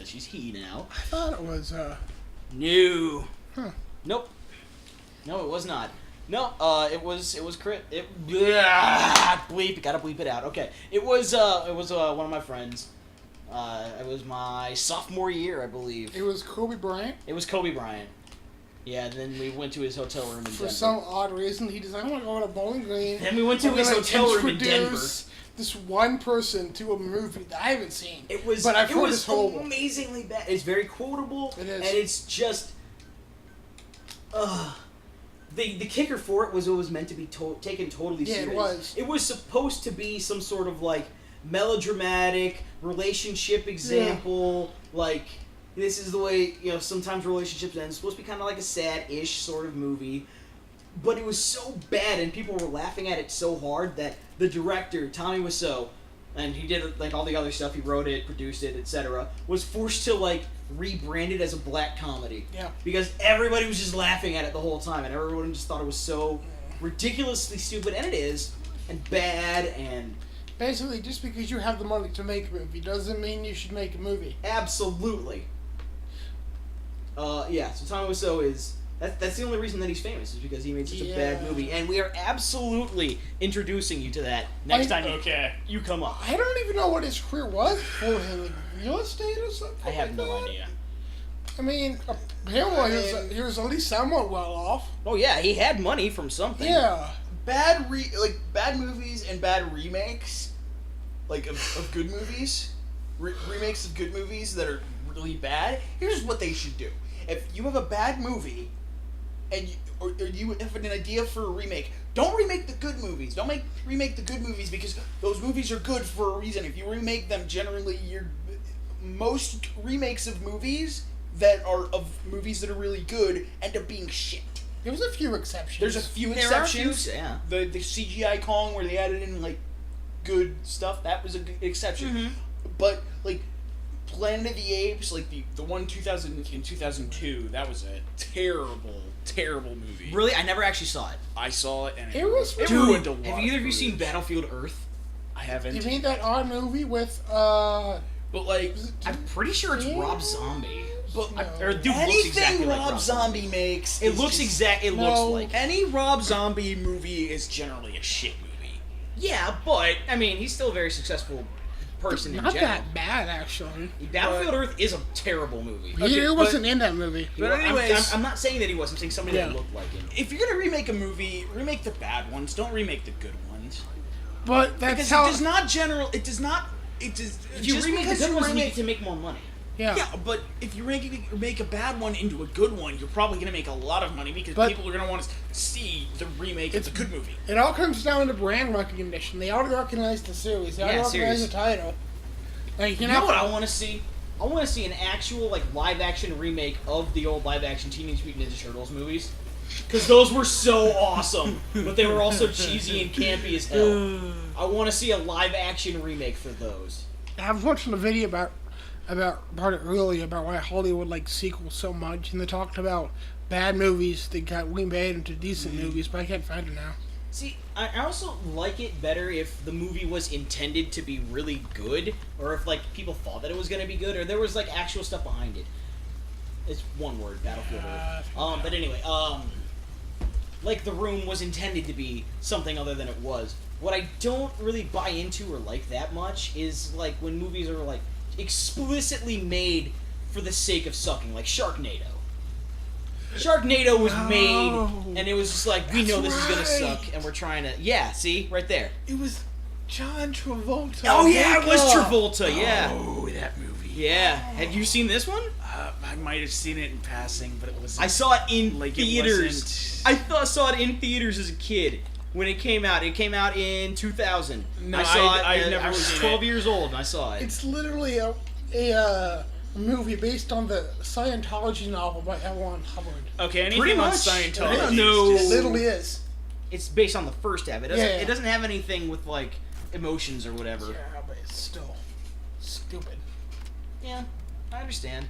she's he now. I thought it was. No. Huh. Nope. No, it was not. No, it was crit. Bleep. Gotta bleep it out. Okay. It was one of my friends. It was my sophomore year, I believe. It was Kobe Bryant. It was Kobe Bryant. Yeah, and then we went to his hotel room in For Denver. some odd reason, he decided, I want to go to Bowling Green. Then we went to I'm his gonna hotel room in Denver. introduce this one person to a movie that I haven't seen. It was, but I've it heard was it's horrible. amazingly bad. It's very quotable, It is. and it's just, the kicker for it was meant to be taken totally Yeah, it serious. was. It was supposed to be some sort of like melodramatic relationship example, like this is the way sometimes relationships end. It's supposed to be kind of like a sad-ish sort of movie. But it was so bad, and people were laughing at it so hard that the director, Tommy Wiseau, and he did like all the other stuff, he wrote it, produced it, etc., was forced to like rebrand it as a black comedy. Yeah. Because everybody was just laughing at it the whole time, and everyone just thought it was so ridiculously stupid, and it is, and bad, and Basically, just because you have the money to make a movie doesn't mean you should make a movie. absolutely. Yeah, so Tommy Wiseau is... That's the only reason that he's famous, is because he made such a bad Yeah. movie. And we are absolutely introducing you to that next time Okay. you come up. I don't even know what his career was before him, like real estate or something. I have like no that? idea. I mean, apparently he was at least somewhat well off. Oh yeah, he had money from something. Yeah. Bad movies and bad remakes, like of good movies, remakes of good movies that are really bad. Here's what they should do: if you have a bad movie, and or you have an idea for a remake, don't remake the good movies. Don't remake the good movies because those movies are good for a reason. If you remake them, generally, most remakes of movies that are of movies that are really good end up being shit. There's a few exceptions. There's a few There are exceptions. few, yeah. The CGI Kong where they added in like good stuff, that was a good exception. Mm-hmm. But like Planet of the Apes, like the one 2000 in 2002, that was a terrible movie. Really, I never actually saw it. I saw it and It was- it Dude, ruined a lot. Have either of you movies. seen Battlefield Earth? I haven't. You mean that odd movie with But like, I'm pretty sure it's Rob Zombie. but No. Or dude looks anything exactly like Rob Rob Zombie makes, It is looks just- exact. It No. looks like. Any Rob Zombie movie is generally a shit movie. Yeah, but I mean, he's still a very successful person in not general. that bad actually. Battlefield Earth is a terrible movie. He wasn't in that movie. But I'm- anyways- I'm not saying that he was. I'm saying somebody that Yeah. looked like him. If you're gonna remake a movie, remake the bad ones. Don't remake the good ones. But that's Because how. it does not general. It does not. It does. If you just remake the because good you ones, you need remake. to make more money. Yeah. Yeah, but if you make a bad one into a good one, you're probably gonna make a lot of money because But- people are gonna want to see the remake of the good movie. It all comes down to brand recognition. They already recognize the series. They already Yeah, recognize series. the title. Like You know what I want to see? I want to see an actual like live action remake of the old live action Teenage Mutant Ninja Turtles movies. Because those were so awesome, but they were also cheesy and campy as hell. I want to see a live action remake for those. I was watching a video about it earlier about why Hollywood likes sequels so much, and they talked about bad movies that got remade into decent movies, but I can't find it now. See, I also like it better if the movie was intended to be really good, or if like people thought that it was going to be good, or there was like actual stuff behind it. It's one word, Battlefield Earth. But anyway, like The Room was intended to be something other than it was. What I don't really buy into or like that much is like when movies are like explicitly made for the sake of sucking, like Sharknado. Sharknado was made, and it was just like, we know this is gonna right. suck, and we're trying to. Yeah, see, right there. It was John Travolta. Oh yeah, it was Travolta. Yeah, Oh, that movie. yeah. Have you seen this one? I might have seen it in passing, but it was. I saw it in Like, it theaters. Saw it in theaters as a kid when it came out. It came out in 2000. No, I saw it. I've never I was seen 12 it. years old and I saw it. It's literally a movie based on the Scientology novel by L. Ron Hubbard. Okay, anything Pretty on much. Scientology. No. It literally is. It's based on the first half. It doesn't. Yeah. It doesn't have anything with like emotions or whatever. Yeah, but it's still stupid. Yeah, I understand.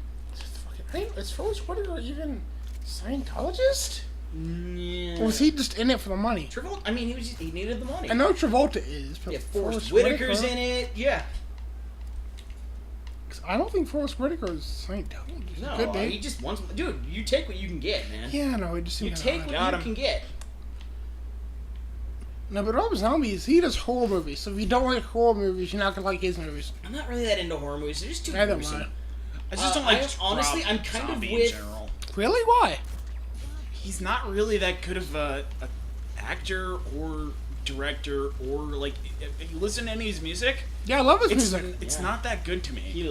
Is Forrest Whitaker even Scientologist? Yeah. Or was he just in it for the money? Travolta? I mean, he needed the money. I know Travolta is, but Yeah, Forrest Whitaker's in it. Yeah. I don't think Forrest Whitaker is Scientologist. No, Could be. he just wants. Dude, you take what you can get, man. Yeah, no, he just You seems take odd. what Got you him. can get. No, but Rob Zombie, he does horror movies. So if you don't like horror movies, you're not gonna like his movies. I'm not really that into horror movies. They're just too Neither am gruesome. I. I just don't like. Honestly, Rob I'm kind of Zombie with- in general. Really? Why? He's not really that good of a actor or director or like. If you listen to any of his music, Yeah, I love his it's music. it's Yeah. not that good to me. He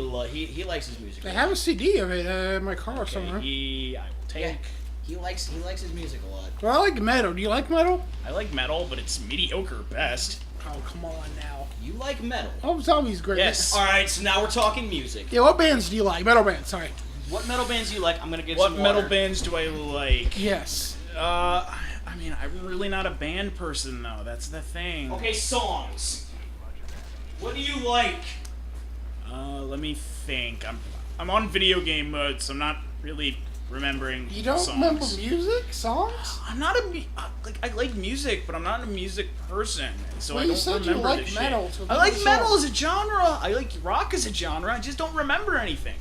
likes his music. I have a CD of it in my car Okay, somewhere. I will take. Yeah, he likes his music a lot. Well, I like metal. Do you like metal? I like metal, but it's mediocre best. Oh, come on now. You like metal. Rob Zombie's great. Yes. All right, so now we're talking music. Yeah, what bands do you like? Metal bands, sorry. What metal bands do you like? I'm gonna get What some metal water. bands do I like? Yes. I mean, I'm really not a band person though. That's the thing. Okay, songs. What do you like? Let me think. I'm on video game mode, so I'm not really remembering. You don't songs. remember music? Songs? I'm not like I like music, but I'm not a music person, so Well, I you don't said you remember like this metal, shit. so I give like me a metal song. as a genre. I like rock as a genre. I just don't remember anything.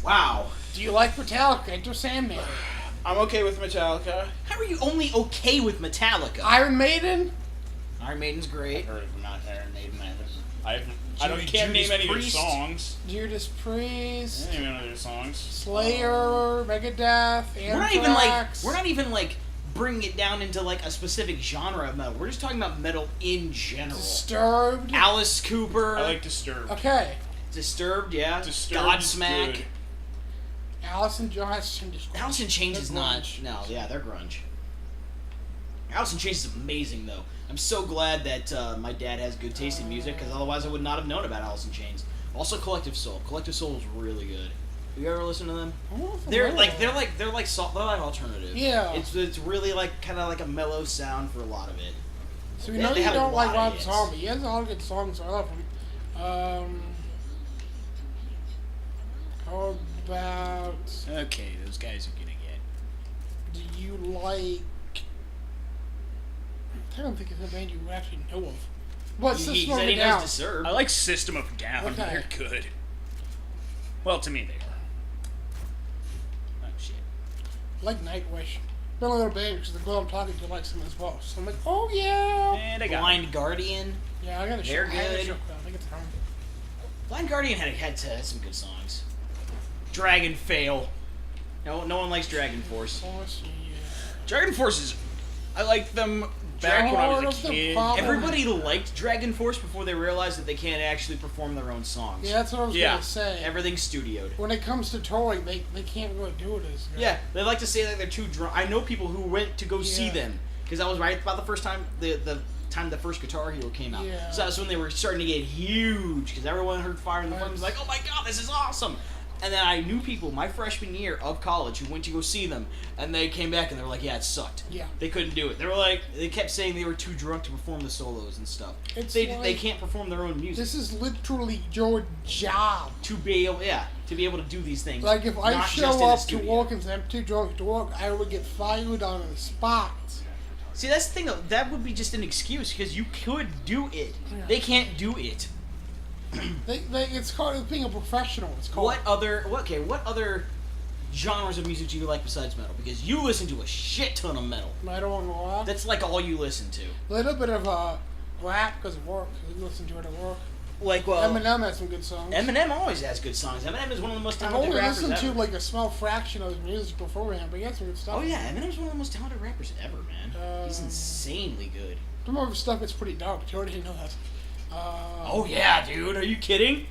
Wow. Do you like Metallica? Enter Sandman. I'm okay with Metallica. How are you only okay with Metallica? Iron Maiden? Iron Maiden's great. Or not Iron Maiden. I've I can't name Judas any of their Priest. songs. Judas Priest, I don't even know their songs. Slayer, Megadeth, Anthrax. We're not even like bringing it down into like a specific genre of metal. We're just talking about metal in general. Disturbed. Alice Cooper. I like Disturbed. Okay. Disturbed, yeah. Disturbed is Godsmack. good. Alice in Chains. Alice in Chains is not. grunge. No, yeah, they're grunge. Alice in Chains is amazing, though. I'm so glad that my dad has good taste in music, because otherwise I would not have known about Alice in Chains. Also, Collective Soul. Collective Soul is really good. You ever listen to them? I don't know if I They're know like that. they're like alternative. Yeah. It's really like kind of like a mellow sound for a lot of it. So we They- know they you have a don't like lot Rob of hits. Zombie. He has a lot of good songs. I love him. How about? Okay, those guys are gonna get. Do you like? I don't think it's a band you actually know of. But He System of said a he knows Down. Disturbed. I like System of a Down. Okay. They're good. Well, to me, they are. Oh shit. I like Nightwish. Been a little band because the girl I'm talking to likes them as well. So I'm like, oh yeah. And I got. Blind Guardian. Yeah, I gotta show. They're I gotta good. show. I think it's time. Blind Guardian had some good songs. Dragon Fail. No one likes Dragon Force. Force, yeah. Dragon Force is. I liked them back when I Lord was of a the kid. Pop- Everybody liked Dragon Force before they realized that they can't actually perform their own songs. Yeah, that's what I was Yeah. gonna say. Everything's studioed. When it comes to touring, they can't really do it as good. Yeah, they like to say that they're too drunk. I know people who went to go see Yeah. them because that was right about the first time the time the first Guitar Hero came out. Yeah. So that's when they were starting to get huge because everyone heard Fire in the Flames Nice. was like, oh my god, this is awesome. And then I knew people my freshman year of college who went to go see them, and they came back and they were like, yeah, it sucked. Yeah. They couldn't do it. They were like, they kept saying they were too drunk to perform the solos and stuff. It's They like- can't perform their own music. This is literally your job. To be able to do these things. Like if I not just show in a up to studio. work and say I'm too drunk to work, I would get fired on the spot. See, that's the thing though. That would be just an excuse because you could do it. Yeah. They can't do it. It's called being a professional. It's called. What other genres of music do you like besides metal? Because you listen to a shit ton of metal. Metal and rock. That's like all you listen to. A little bit of rap because of work. We listen to it at work. Like Eminem has some good songs. Eminem always has good songs. Eminem is one of the most I've talented only rappers listened ever. to like a small fraction of his music beforehand, but he has some good stuff. Oh yeah, Eminem's one of the most talented rappers ever, man. He's Um, insanely good. Some of his stuff that's pretty dark. You already know that. Oh yeah, dude. Are you kidding?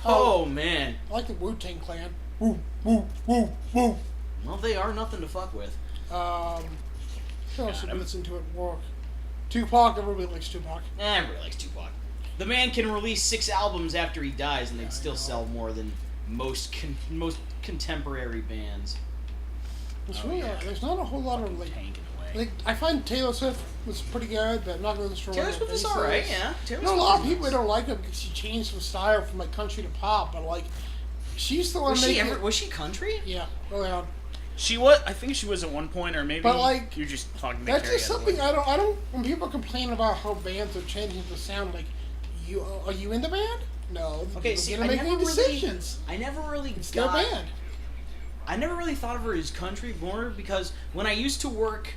Oh man. I like the Wu-Tang Clan. Woo, woo, woo, woo. Well, they are nothing to fuck with. Who else should him. listen to at work? Tupac. Everybody likes Tupac. Everybody likes Tupac. The man can release 6 albums after he dies, and they'd still know. sell more than most contemporary bands. It's Oh, really, yeah. there's not a whole lot of like. Tanking away. Like I find Taylor Swift was pretty good, but I'm not going to destroy. Taylor Swift is alright, yeah. Taylor You know, a Swift lot of is people nice. don't like her because she changed her style from like country to pop, but like she's the one Was making. was she country? Yeah, really on. She was. I think she was at one point, or maybe But, like, you're just talking. That's just something I don't. When people complain about how bands are changing the sound, like, are you in the band? No. Okay, People see, get I to make never any really, decisions. I never really It's their got. band. I never really thought of her as country more because when I used to work,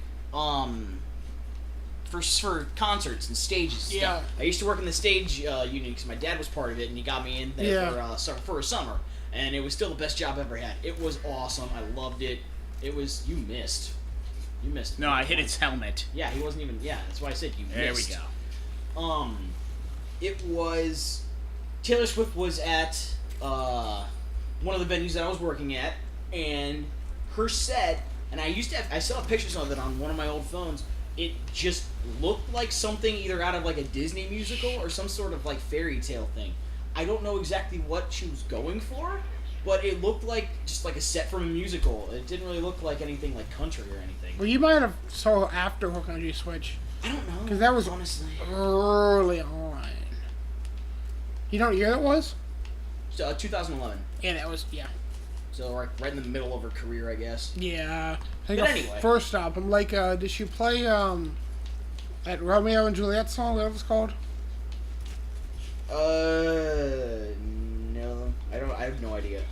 for concerts and stages. And Yeah. stuff, I used to work in the stage union because my dad was part of it, and he got me in there Yeah. for a summer, and it was still the best job I ever had. It was awesome. I loved it. It was you missed. No, I hit its helmet. Yeah, he wasn't even. Yeah, that's why I said you There missed. we go. It was Taylor Swift was at one of the venues that I was working at, and her set. And I still have pictures of it on one of my old phones. It just looked like something either out of like a Disney musical or some sort of like fairy tale thing. I don't know exactly what she was going for, but it looked like just like a set from a musical. It didn't really look like anything like country or anything. Well, you might have saw her after her country switch. I don't know. 'Cause that was- honestly Early on. You know what year that was? 2011. Yeah, that was, yeah. So right in the middle of her career, I guess. Yeah. I think But her anyway. first album, like, did she play, that Romeo and Juliet song, that was called? No, I have no idea.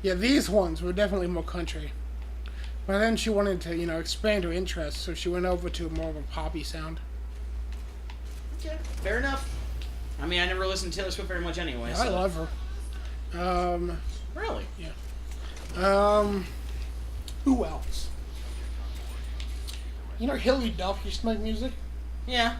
Yeah, these ones were definitely more country. But then she wanted to, expand her interests, so she went over to more of a poppy sound. Okay, fair enough. I mean, I never listened to Taylor Swift very much anyway. I love her. Really? Who else? You know Hilary Duff used to make music? Yeah.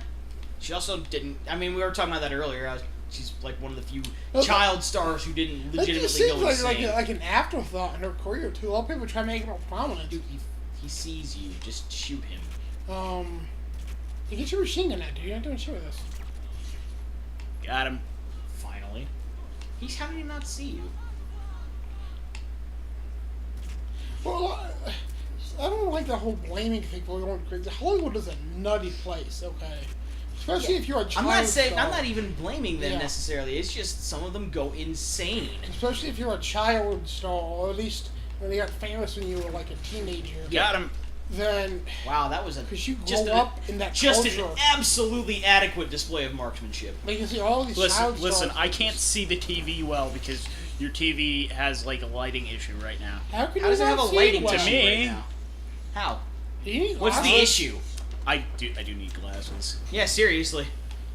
She also didn't. I mean, we were talking about that earlier. She's like one of the few Well, child stars who didn't That just legitimately seems go insane. like an afterthought in her career, too. A lot of people try to make her more prominent. Dude, he sees you. Just shoot him. You get your machine gun out, dude. You're not doing shit with this. Got him. Finally. How did he not see you? Well, I don't like the whole blaming people going crazy. Hollywood is a nutty place, okay? Especially if you're a child star. I'm not even blaming them Yeah. necessarily. It's just some of them go insane. Especially if you're a child star, or at least when they got famous when you were like a teenager. Got him. Then, Wow, that was because you grow up in that just culture. an absolutely adequate display of marksmanship. Like you see all these child Listen, stars. I can't see the TV well because your TV has like a lighting issue right now. How can How you does it not have a see lighting well? To issue me- right now? How? Do you need What's the glasses? issue? I do need glasses. Yeah, seriously.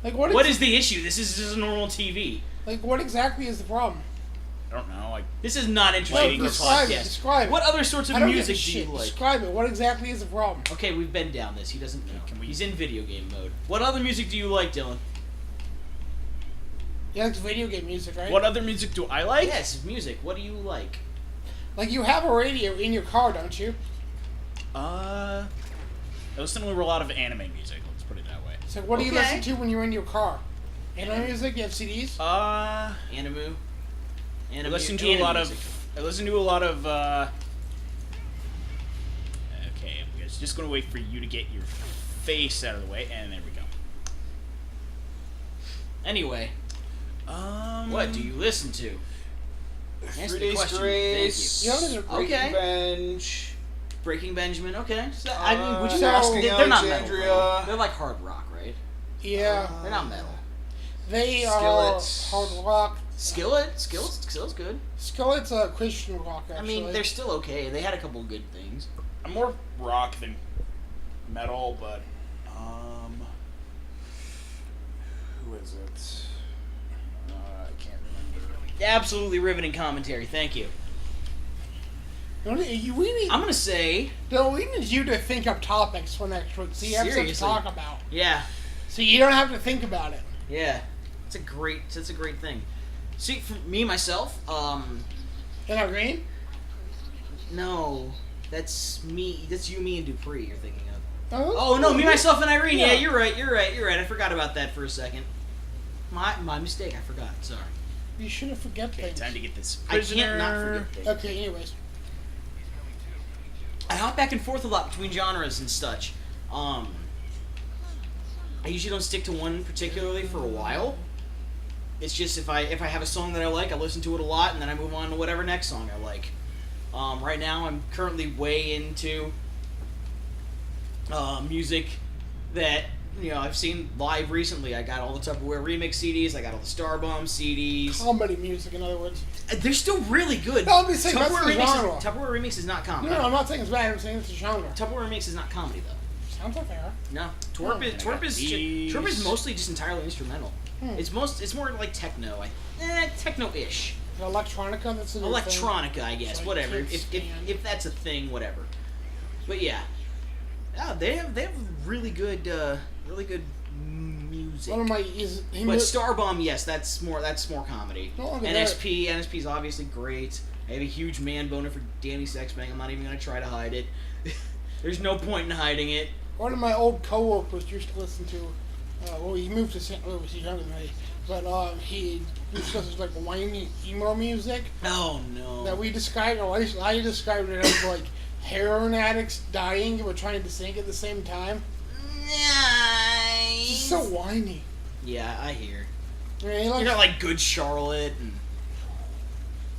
Like What is the issue? This is just a normal TV. Like what exactly is the problem? I don't know. This is not interesting Well, for a describe it. podcast. Describe it. What other sorts of I don't music give a do you shit. like? Describe it. What exactly is the problem? Okay, we've been down this. He doesn't know. Can we- He's in video game mode. What other music do you like, Dylan? Yeah, it's video game music, right? What other music do I like? Yes, music. What do you like? Like you have a radio in your car, don't you? I listen to a lot of anime music. Let's put it that way. So what do you Okay. listen to when you're in your car? Anime music? You have CDs? Animu. I listen to a lot of. Okay, I'm just gonna wait for you to get your face out of the way, and there we go. Anyway, what do you listen to? Answer 3 the Days question. Grace. You know, there's a Okay. Breaking Bench. Breaking Benjamin. Okay. So, I mean, would you So- ask? They're not metal. Alexandria. Bro. They're like hard rock, right? Yeah. They're not metal. They are Skillet. hard rock. Skillet's good. Skillet's a Christian rock, I actually. mean, they're still okay. They had a couple good things. I'm more rock than metal, but who is it? I can't remember. Absolutely riveting commentary. Thank you. We need, I'm gonna say, no, we need you to think up topics for next week, so you have something to Seriously. talk about. yeah, So you don't have to think about it. yeah. It's a great thing. See, for me myself, In our green? no, that's me. That's you, me, and Dupree. You're thinking of. Oh, Oh no, me, myself, and Irene. Yeah, Yeah. you're right. I forgot about that for a second. My mistake. I forgot. Sorry. You shouldn't forget Okay, things. time to get this I prisoner. can't not forget things. Okay, anyways. I hop back and forth a lot between genres and such. I usually don't stick to one particularly for a while. It's just if I have a song that I like, I listen to it a lot, and then I move on to whatever next song I like. Right now, I'm currently way into music that I've seen live recently. I got all the Tupperware remix CDs. I got all the Starbomb CDs. Comedy music, in other words. They're still really good. No, I'm just saying, that's the genre. Tupperware remix is not comedy. No, I'm not saying it's bad. I'm saying it's a genre. Tupperware remix is not comedy though. Sounds like they are. No, twerp is And I got twerp is these. mostly just entirely instrumental. It's more like techno, techno-ish, Electronica, that's a new thing. electronica, I guess. Like Whatever, kids if stand. that's a thing, whatever. But yeah, they have really good music. One of my But Starbomb, yes, that's more comedy. Not only that- NSP is obviously great. I have a huge man boner for Danny Sexbang. I'm not even gonna try to hide it. There's no point in hiding it. one of my old coworkers used to listen to. Well, he moved to St. Louis. He's younger than me, but he used to listen to like whiny emo music Oh no. that we described, or at least I described it as like heroin addicts dying but trying to sing at the same time. Nice. It's so whiny. Yeah, I hear. I mean, he likes You got like Good Charlotte and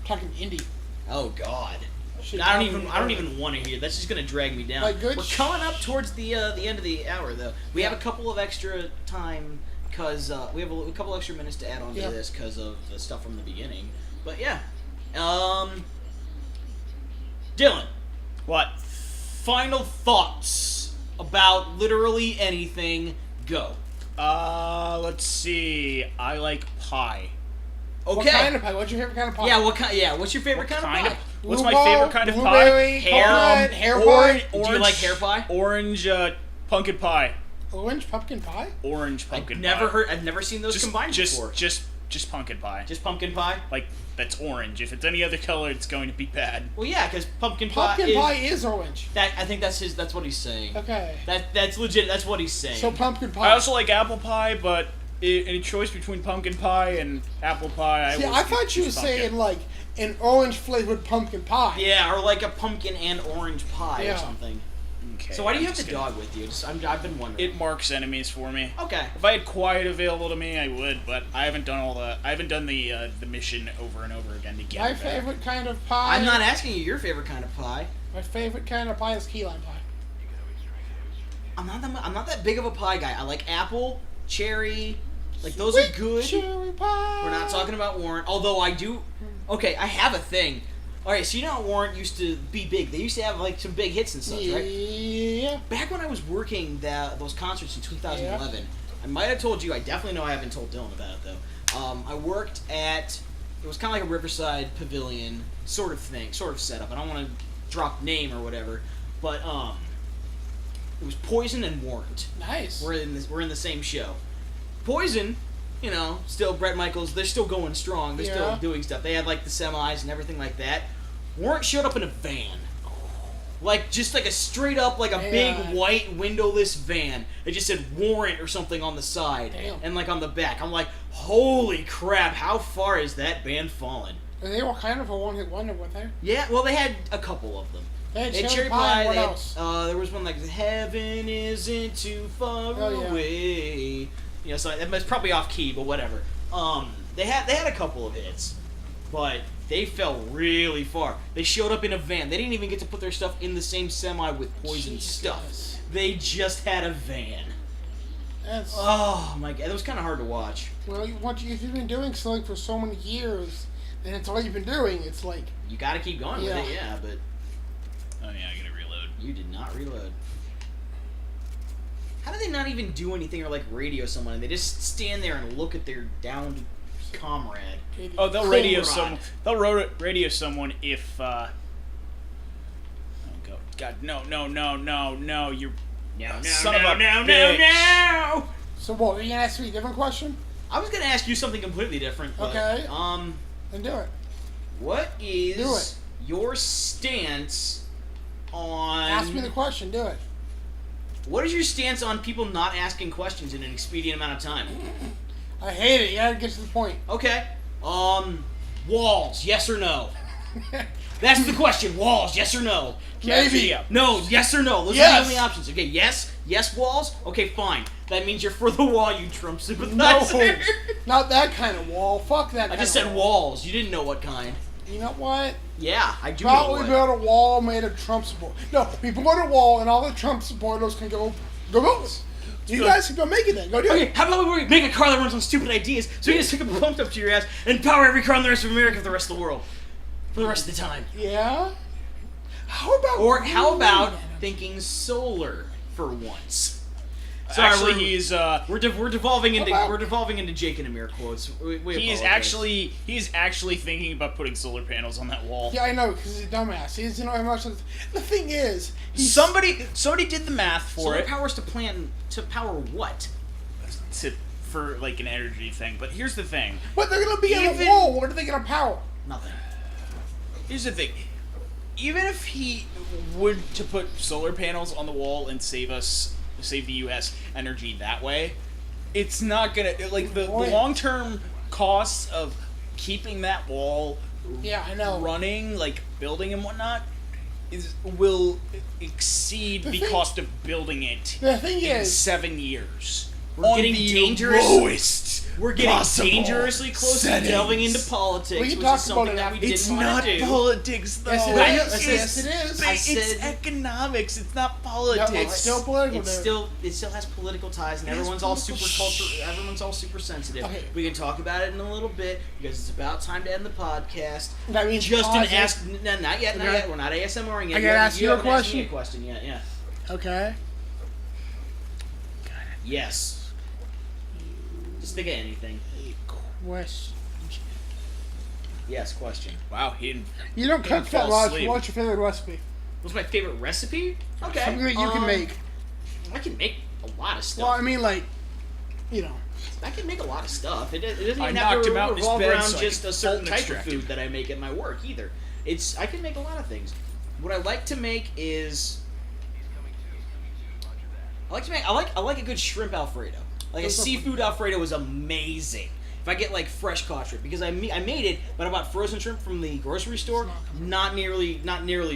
talking indie. oh god. Shit, I don't even want to hear. That's just gonna drag me down. Like Good We're coming up towards the end of the hour though. We have a couple of extra time because we have a couple extra minutes to add on to Yeah. this because of the stuff from the beginning. But yeah, Dylan, What? final thoughts about literally anything. Go. Let's see. I like pie. Okay. What kind of pie? What's your favorite kind of pie? Yeah, what's your favorite kind of pie? What's my Bluebell, favorite kind of blueberry, pie? coconut, hair orange, pie? Do you like hair pie? Orange pumpkin pie. Orange pumpkin pie? Orange pumpkin pie. I've never seen those combined before. Just pumpkin pie. Just pumpkin pie? Like, that's orange. If it's any other color, it's going to be bad. Well, yeah, because pumpkin Pie is orange. I think that's what he's saying. Okay. That's legit. That's what he's saying. So pumpkin pie. I also like apple pie, but any choice between pumpkin pie and apple pie, See, I thought you were saying like an orange flavored pumpkin pie. Yeah, or like a pumpkin and orange pie or Yeah. something. Okay, So why do you I'm have the just gonna- dog with you? I've been wondering. It marks enemies for me. Okay. If I had quiet available to me, I would, but I haven't done the mission over and over again to get My it back. favorite kind of pie. I'm not asking you your favorite kind of pie. My favorite kind of pie is key lime pie. I'm not that big of a pie guy. I like apple, cherry, like those are good. Cherry pie. We're not talking about Warrant, although I do. Okay, I have a thing. All right, so you know how Warrant used to be big. They used to have like some big hits and such, right? Yeah. Back when I was working those concerts in 2011, I might have told you. I definitely know I haven't told Dylan about it though. I worked at. It was kind of like a Riverside Pavilion sort of thing, sort of setup. I don't want to drop name or whatever, but it was Poison and Warrant. Nice. We're in the same show. Poison, you know, still Bret Michaels. They're still going strong. They're still Yeah. doing stuff. They had like the semis and everything like that. Warrant showed up in a van, like just like a straight up like a big white windowless van. It just said Warrant or something on the side Damn. and like on the back. I'm like, holy crap! How far is that band fallen? And they were kind of a one-hit wonder, weren't they? Yeah, well they had a couple of them. They had They had cherry pie. And what they had- else? there was one like Heaven isn't too far Oh, yeah. away. You know, so it's probably off key, but whatever. They had a couple of hits, but they fell really far. They showed up in a van. They didn't even get to put their stuff in the same semi with Poison Jesus. stuff. They just had a van. That's, Oh my god, it was kind of hard to watch. well, if you've been doing something for so many years, and it's all you've been doing, it's like, You got to keep going with Yeah. it, yeah, but Oh yeah, I gotta reload. you did not reload. How do they not even do anything or like radio someone? They just stand there and look at their downed comrade. Oh, they'll Cool radio rod. someone. They'll radio someone if. Oh God, no! You're No, son of a bitch. no! so what, are you going to ask me a different question? I was gonna ask you something completely different. But, Okay. Then do it. what Do is it. your stance on? Ask me the question, do it. What is your stance on people not asking questions in an expedient amount of time? I hate it, you gotta get to the point. Okay. Walls, yes or no? That's the question. Walls, yes or no? Maybe. No, yes or no. Those are Yes. the only options. Okay, yes, walls. Okay, fine. That means you're for the wall, you Trump No, sympathizer. not that kind of wall. Fuck that kind I just of said wall. walls. You didn't know what kind. You know what? Yeah, I do Probably know what. build a wall made of Trump support. No, we build a wall and all the Trump supporters can go build it. You guys can go make it then. Go do Okay, it. how about we make a car that runs on stupid ideas so you can stick a pumped up to your ass and power every car in the rest of America for the rest of the world. For the rest of the time. Yeah? How about Or how about green energy? thinking solar for once? Sorry, Actually, we're devolving into about- we're devolving into Jake and Amir quotes. We he's apologize. actually thinking about putting solar panels on that wall. Yeah, I know, because he's a dumbass. He doesn't know how much of the thing is, he's... Somebody did the math for Solar it powers to power what? for like an energy thing. But here's the thing. But they're gonna be on a Even- wall. What are they gonna power? Nothing. Here's the thing. Even if he would to put solar panels on the wall and save the U.S. energy that way, it's not gonna like the Boy. long-term costs of keeping that wall Yeah, I know. running, like building and whatnot, will exceed The the thing- cost of building it The thing in is, 7 years. We're On getting the dangerous- We're getting possible dangerously close to settings. delving into politics, We which can is talk about something it that we after. It's didn't want not to do. politics, though. Yes, it is. Yes, it is. I It's said- economics. It's not No, politics. it's still political. It still has political ties, and It has everyone's all political super culture. Everyone's all super sensitive. Okay. We can talk about it in a little bit because it's about time to end the podcast. That means Justin pause it. asked. No, not yet. Not Okay. yet. We're not ASMRing yet. I gotta ask you a haven't asked me question? a question yet. Yeah. Okay. Yes. Just think of anything. Question. Yes, question. Wow, he didn't. You don't Can't cook that fall much. asleep. What's your favorite recipe? What's my favorite recipe? Okay. Something that you can make. I can make a lot of stuff. Well, I mean, like, you know. I can make a lot of stuff. It doesn't I even have knocked to him out in his revolve bed around so I just could a certain Fulton type extract of him. food that I make at my work either. I can make a lot of things. What I like to make is I like a good shrimp Alfredo. Like a seafood Alfredo is amazing. If I get like fresh caught shrimp, because I made it, but I bought frozen shrimp from the grocery store, not nearly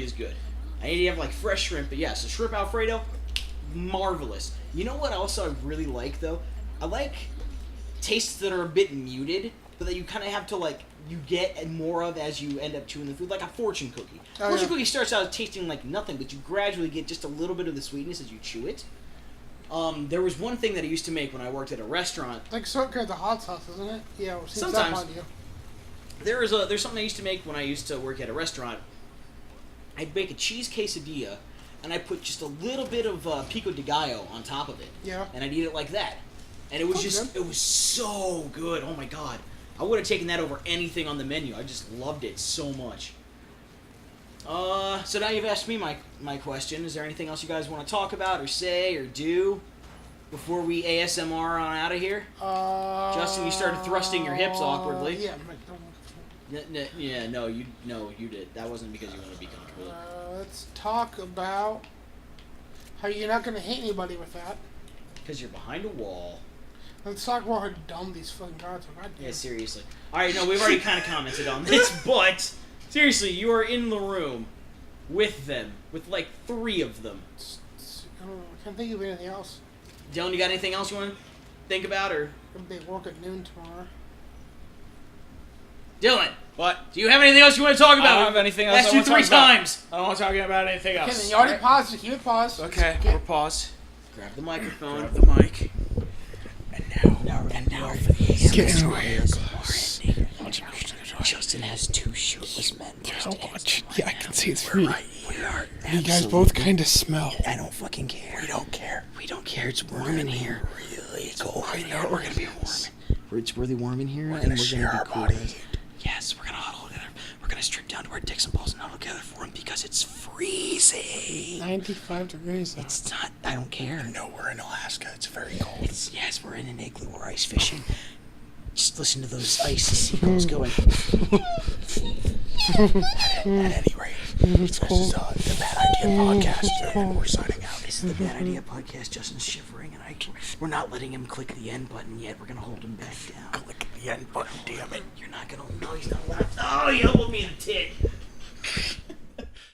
as good. I need to have like fresh shrimp, but yes, a shrimp Alfredo, marvelous. You know what else I really like though? I like tastes that are a bit muted, but that you kind of have to like you get more of as you end up chewing the food, like a fortune cookie. Fortune cookie starts out tasting like nothing, but you gradually get just a little bit of the sweetness as you chew it. There was one thing that I used to make when I worked at a restaurant. Like salt cream, the hot sauce, isn't it? Yeah, we'll see Sometimes. on you. There's something I used to make when I used to work at a restaurant. I'd make a cheese quesadilla, and I'd put just a little bit of pico de gallo on top of it. Yeah. And I'd eat it like that. And it was it was so good. Oh my god. I would have taken that over anything on the menu. I just loved it so much. So now you've asked me my question. Is there anything else you guys want to talk about or say or do before we ASMR on out of here? Justin, you started thrusting your hips awkwardly. Yeah. No, you did. That wasn't because you wanted to be comfortable. Let's talk about how you're not going to hit anybody with that. Because you're behind a wall. Let's talk about how dumb these fucking cards are. God damn. Yeah, seriously. Alright, no, we've already kind of commented on this, but seriously, you are in the room with them, with like 3 of them. I don't know. I can't think of anything else. Dylan, you got anything else you want to think about, or? They work at noon tomorrow. Dylan, What? do you have anything else you want to talk about? I don't have anything else. Asked you 3 times. I don't want to talk about anything Okay, else. then you already paused. Keep it paused. Okay, we'll pause. Grab the microphone. Grab the mic. And now for the Get away. Justin has 2 shirtless men. Yeah, I can see it's me. We are. You guys both kind of smell. I don't fucking care. We don't care. We don't care. It's warm in here. Really cold. I know we're gonna be warm. It's really warm in here, We're gonna share our body heat. Yes, we're gonna huddle together. We're gonna strip down to our dicks and balls and huddle together for him because it's freezing. 95 degrees. Though. It's not. I don't care. No, we're in Alaska. It's very cold. Yes, we're in an igloo. We're ice fishing. Just listen to those icy seagulls going. At any rate, this is the Bad Idea Podcast, and we're signing out. This is the Bad Idea Podcast. Justin's shivering, and we're not letting him click the end button yet. We're gonna hold him back down. Click the end button, damn it. You're not gonna. No, he's not allowed. Oh, he elbowed me in the tit.